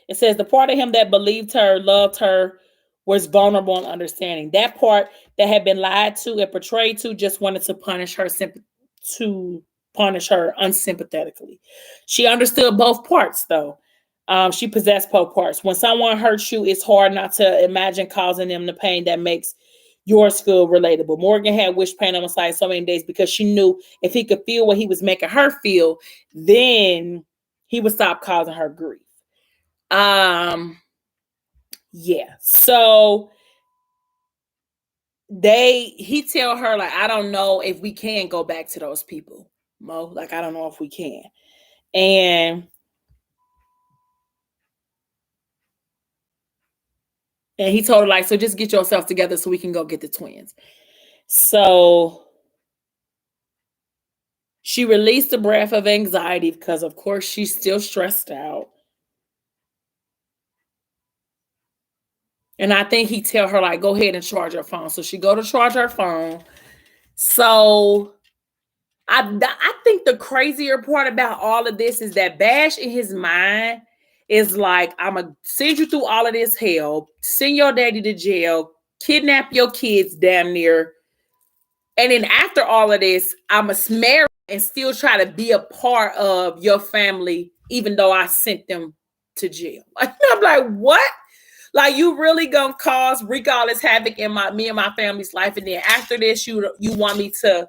it says the part of him that believed her, loved her, was vulnerable and understanding. That part that had been lied to and portrayed to just wanted to punish her unsympathetically. She understood both parts, though. She possessed both parts. When someone hurts you, it's hard not to imagine causing them the pain that makes yours feel relatable. Morgan had wished pain on the side so many days because she knew if he could feel what he was making her feel, then he would stop causing her grief. Yeah. So he tell her, like, I don't know if we can go back to those people, Mo. Like, I don't know if we can. And he told her, like, so just get yourself together so we can go get the twins. So she released a breath of anxiety because, of course, she's still stressed out. And I think he tell her, like, go ahead and charge her phone. So she go to charge her phone. So I think the crazier part about all of this is that Bash in his mind is like, I'm going to send you through all of this hell, send your daddy to jail, kidnap your kids damn near. And then after all of this, I'm going to marry and still try to be a part of your family, even though I sent them to jail. I'm like, what? Like, you really gonna wreak all this havoc in me and my family's life, and then after this, you want me to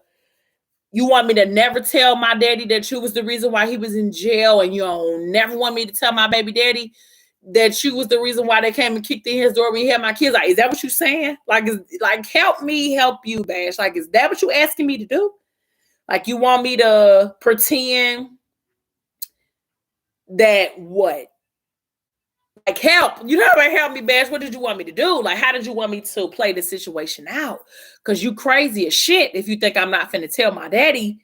never tell my daddy that you was the reason why he was in jail, and you don't never want me to tell my baby daddy that you was the reason why they came and kicked in his door when he had my kids. Like, is that what you saying? Like, help me help you, Bash. Like, is that what you asking me to do? Like, you want me to pretend that what? Like, help. You know how to help me, Bash. What did you want me to do? Like, how did you want me to play the situation out? Because you crazy as shit if you think I'm not finna tell my daddy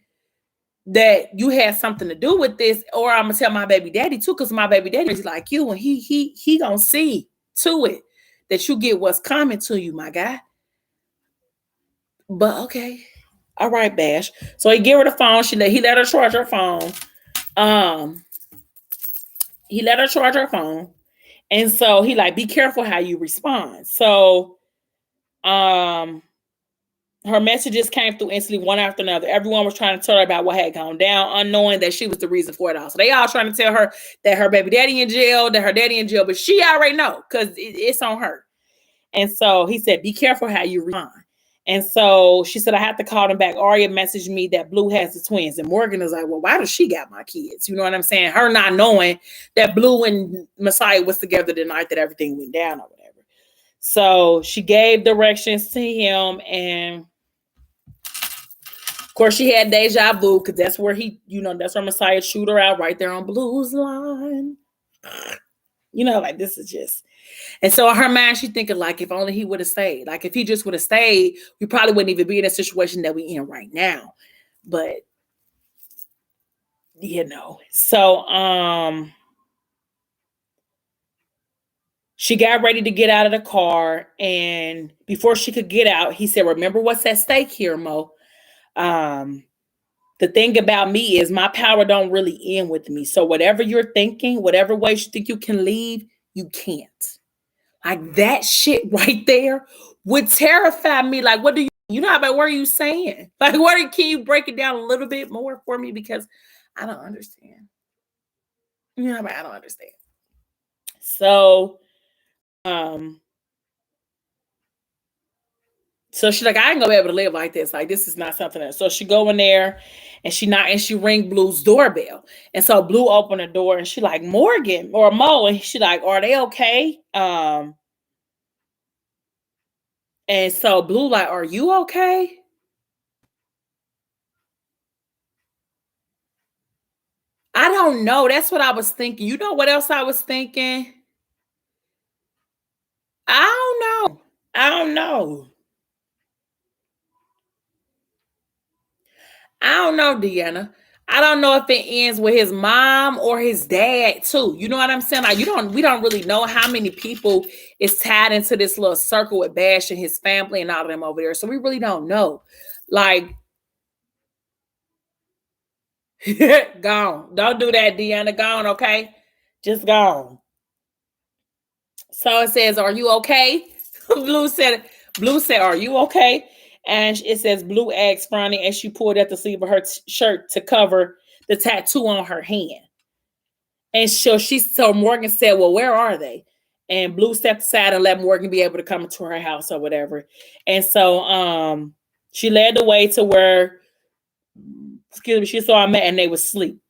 that you had something to do with this, or I'm gonna tell my baby daddy too, because my baby daddy is like you, and he gonna see to it that you get what's coming to you, my guy. But okay. All right, Bash. So he gave her the phone. He let her charge her phone. He let her charge her phone. And so he like, be careful how you respond. So her messages came through instantly, one after another. Everyone was trying to tell her about what had gone down, unknowing that she was the reason for it all. So they all trying to tell her that her baby daddy in jail, but she already know because it's on her. And so he said, be careful how you respond. And so she said, I have to call them back. Aria messaged me that Blue has the twins. And Morgan is like, well, why does she got my kids? You know what I'm saying? Her not knowing that Blue and Messiah was together the night that everything went down or whatever. So she gave directions to him. And of course, she had deja vu because that's where that's where Messiah shoot her out right there on Blue's line. Like this is just. And so in her mind, she's thinking, like, if only he would have stayed. Like, if he just would have stayed, we probably wouldn't even be in a situation that we in right now. But So she got ready to get out of the car, and before she could get out, he said, "Remember what's at stake here, Mo. Um, the thing about me is my power don't really end with me. So whatever you're thinking, whatever ways you think you can leave, you can't." Like that shit right there would terrify me. Like, what do you know about what are you saying? Like, can you break it down a little bit more for me? Because I don't understand. I don't understand. So, um, so she's like, I ain't gonna be able to live like this. Like, this is not something else. So she go in there and she ring Blue's doorbell. And so Blue opened the door and she like, Morgan or Mo, and she like, are they okay? And so Blue like, are you okay? I don't know. That's what I was thinking. You know what else I was thinking? I don't know. I don't know. I don't know, Deanna. I don't know if it ends with his mom or his dad too. You know what I'm saying? Like we don't really know how many people is tied into this little circle with Bash and his family and all of them over there. So we really don't know. Like, gone. Don't do that, Deanna. Gone, okay? Just gone. So it says, "Are you okay?" Blue said, "Are you okay?" And it says, Blue asked frowning as she pulled at the sleeve of her shirt to cover the tattoo on her hand. And so Morgan said, "Well, where are they?" And Blue stepped aside and let Morgan be able to come into her house or whatever. And so she led the way to where, she saw them and they were asleep.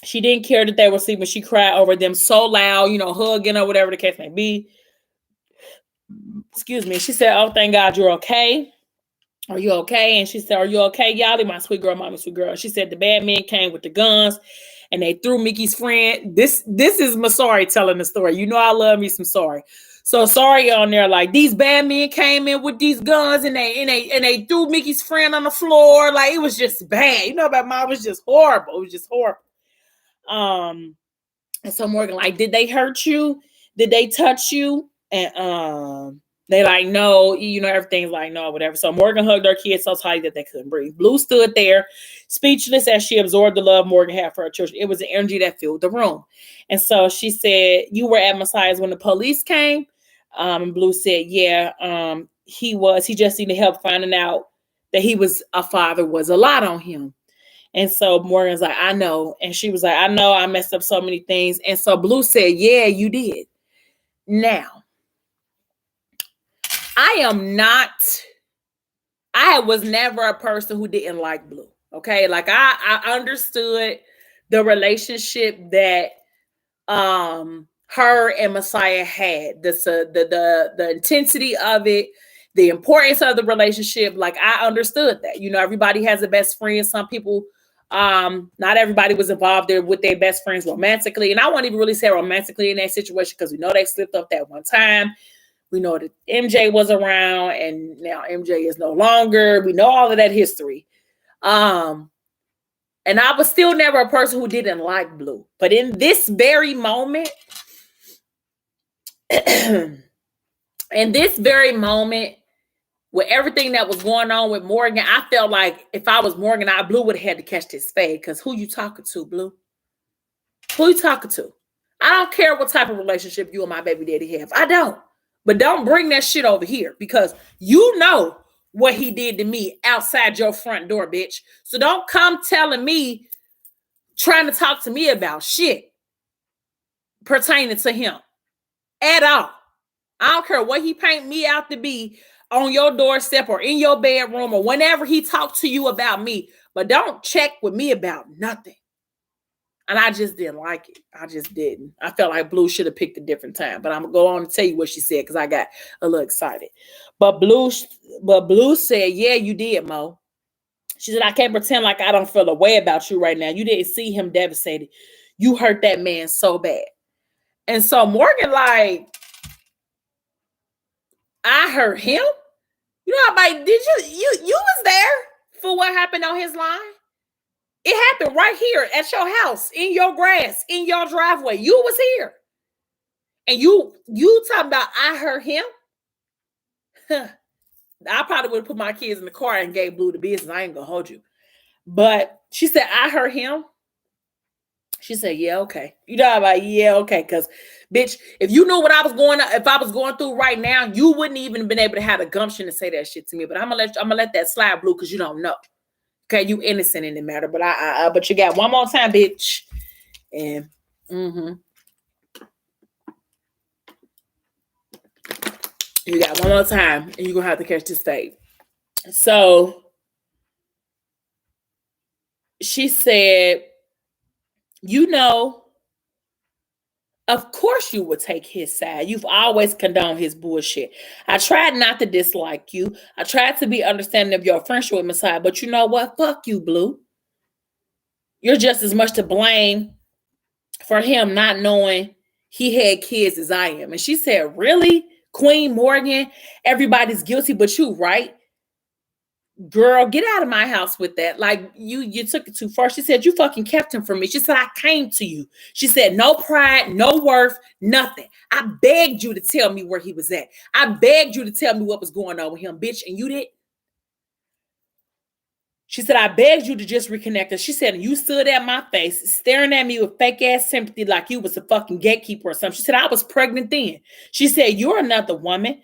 She didn't care that they were sleeping. She cried over them so loud, hugging or whatever the case may be. She said, "Oh, thank God you're okay. Are you okay?" And she said, "Are you okay, Yali, my sweet girl, mommy, sweet girl?" She said, "The bad men came with the guns and they threw Mickey's friend." This is Masari telling the story. You know I love me some Sorry. So Sorry on there, like, these bad men came in with these guns and they threw Mickey's friend on the floor. Like, it was just bad. You know about mom, was just horrible. It was just horrible. And so Morgan, like, "Did they hurt you? Did they touch you?" And they like, "No," everything's like, "No," whatever. So Morgan hugged her kids so tight that they couldn't breathe. Blue stood there, speechless, as she absorbed the love Morgan had for her children. It was the energy that filled the room. And so she said, "You were at Messiah's when the police came?" And Blue said, "Yeah, he was. He just needed help finding out that he was a father was a lot on him." And so Morgan's like, "I know." And she was like, "I know I messed up so many things." And so Blue said, "Yeah, you did." Now, I was never a person who didn't like Blue. Okay. Like, I understood the relationship that her and Messiah had. The intensity of it, the importance of the relationship. Like, I understood that. Everybody has a best friend. Some people, not everybody was involved there with their best friends romantically. And I won't even really say romantically in that situation, because we know they slipped up that one time. We know that MJ was around and now MJ is no longer. We know all of that history. And I was still never a person who didn't like Blue. But in this very moment, with everything that was going on with Morgan, I felt like if I was Morgan, Blue would have had to catch this fade. Because who you talking to, Blue? Who you talking to? I don't care what type of relationship you and my baby daddy have. I don't. But don't bring that shit over here, because you know what he did to me outside your front door, bitch. So don't come telling me, trying to talk to me about shit pertaining to him at all. I don't care what he paint me out to be on your doorstep or in your bedroom or whenever he talked to you about me. But don't check with me about nothing. And I just didn't like it. I just didn't. I felt like Blue should have picked a different time. But I'm gonna go on and tell you what she said, because I got a little excited. But Blue said, "Yeah, you did, Mo." She said, "I can't pretend like I don't feel a way about you right now. You didn't see him devastated. You hurt that man so bad." And so Morgan, like, "I hurt him?" I'm like, "Did you was there for what happened on his line?" It happened right here at your house, in your grass, in your driveway. You was here. And you talking about I heard him? I probably would have put my kids in the car and gave Blue the business. I ain't gonna hold you. But she said, I heard him. She said, yeah, okay. You know about yeah, okay. Because, bitch, if you knew what I was going through right now, you wouldn't even been able to have the gumption to say that shit to me. But I'm gonna let that slide, Blue, because you don't know. Okay, you innocent in the matter. But but you got one more time, bitch. And you got one more time, and you're gonna have to catch this fade. So she said, you know, of course you would take his side. You've always condoned his bullshit. I tried not to dislike you. I tried to be understanding of your friendship with Messiah, but you know what? Fuck you, Blue. You're just as much to blame for him not knowing he had kids as I am. And she said, really? Queen Morgan, everybody's guilty but you, right? Girl, get out of my house with that. Like, you took it too far. She said, you fucking kept him from me. She said, I came to you. She said, no pride, no worth, nothing. I begged you to tell me where he was at. I begged you to tell me what was going on with him, bitch, and you didn't. She said, I begged you to just reconnect us. She said, and you stood at my face, staring at me with fake ass sympathy like you was a fucking gatekeeper or something. She said, I was pregnant then. She said, you're another woman.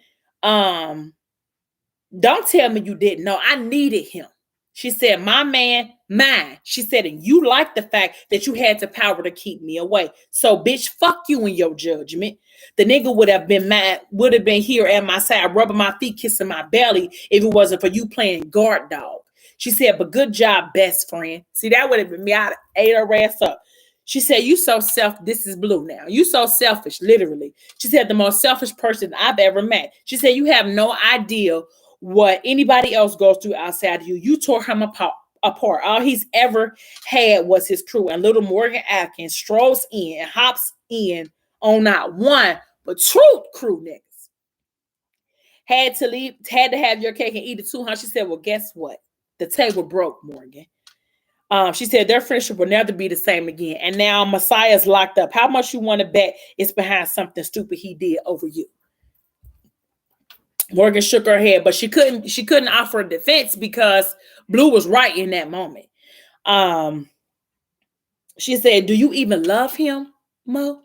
Don't tell me you didn't know. I needed him. She said, my man, mine. She said, and you like the fact that you had the power to keep me away. So, bitch, fuck you in your judgment. The nigga would have been mad, would have been here at my side, rubbing my feet, kissing my belly if it wasn't for you playing guard dog. She said, but good job, best friend. See, that would have been me. I ate her ass up. She said, you so this is Blue now. You so selfish, literally. She said, the most selfish person I've ever met. She said, you have no idea what anybody else goes through outside of you. You tore him apart. All he's ever had was his crew. And little Morgan Atkins strolls in and hops in on not one, but two crew niggas. Had to have your cake and eat it too, huh? She said, well, guess what? The table broke, Morgan. She said their friendship will never be the same again. And now Messiah's locked up. How much you want to bet it's behind something stupid he did over you? Morgan shook her head, but she couldn't offer a defense because Blue was right in that moment. She said, do you even love him, Mo?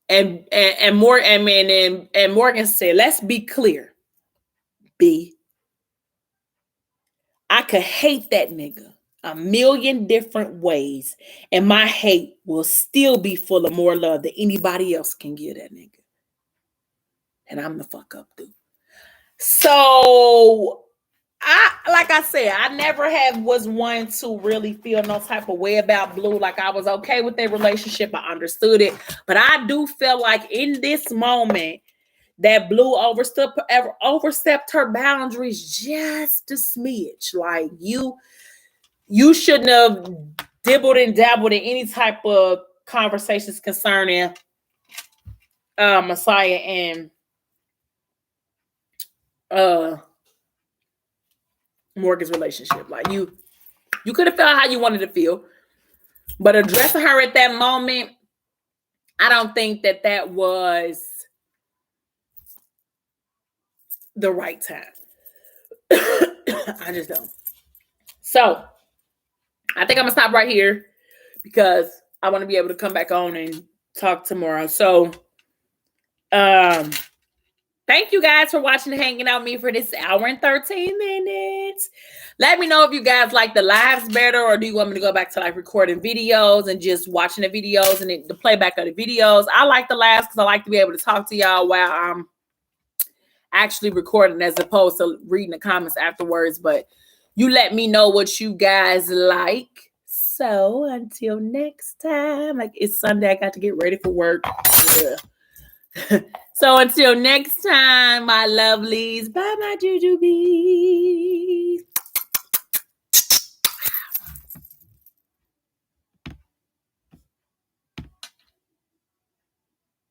and Morgan said, let's be clear. B. I could hate that nigga a million different ways, and my hate will still be full of more love than anybody else can give that nigga. And I'm the fuck up, dude. So, like I said, I never was one to really feel no type of way about Blue. Like, I was okay with their relationship. I understood it. But I do feel like in this moment, that Blue overstepped her boundaries just a smidge. Like, you shouldn't have dibbled and dabbled in any type of conversations concerning Messiah and Morgan's relationship. Like, you could have felt how you wanted to feel, but addressing her at that moment, I don't think that was the right time. I just don't. So I think I'm gonna stop right here because I want to be able to come back on and talk tomorrow. So thank you guys for watching and hanging out with me for this hour and 13 minutes. Let me know if you guys like the lives better, or do you want me to go back to like recording videos and just watching the videos and the playback of the videos. I like the lives because I like to be able to talk to y'all while I'm actually recording as opposed to reading the comments afterwards. But you let me know what you guys like. So until next time, like, it's Sunday, I got to get ready for work. So until next time, my lovelies, bye my jujubes.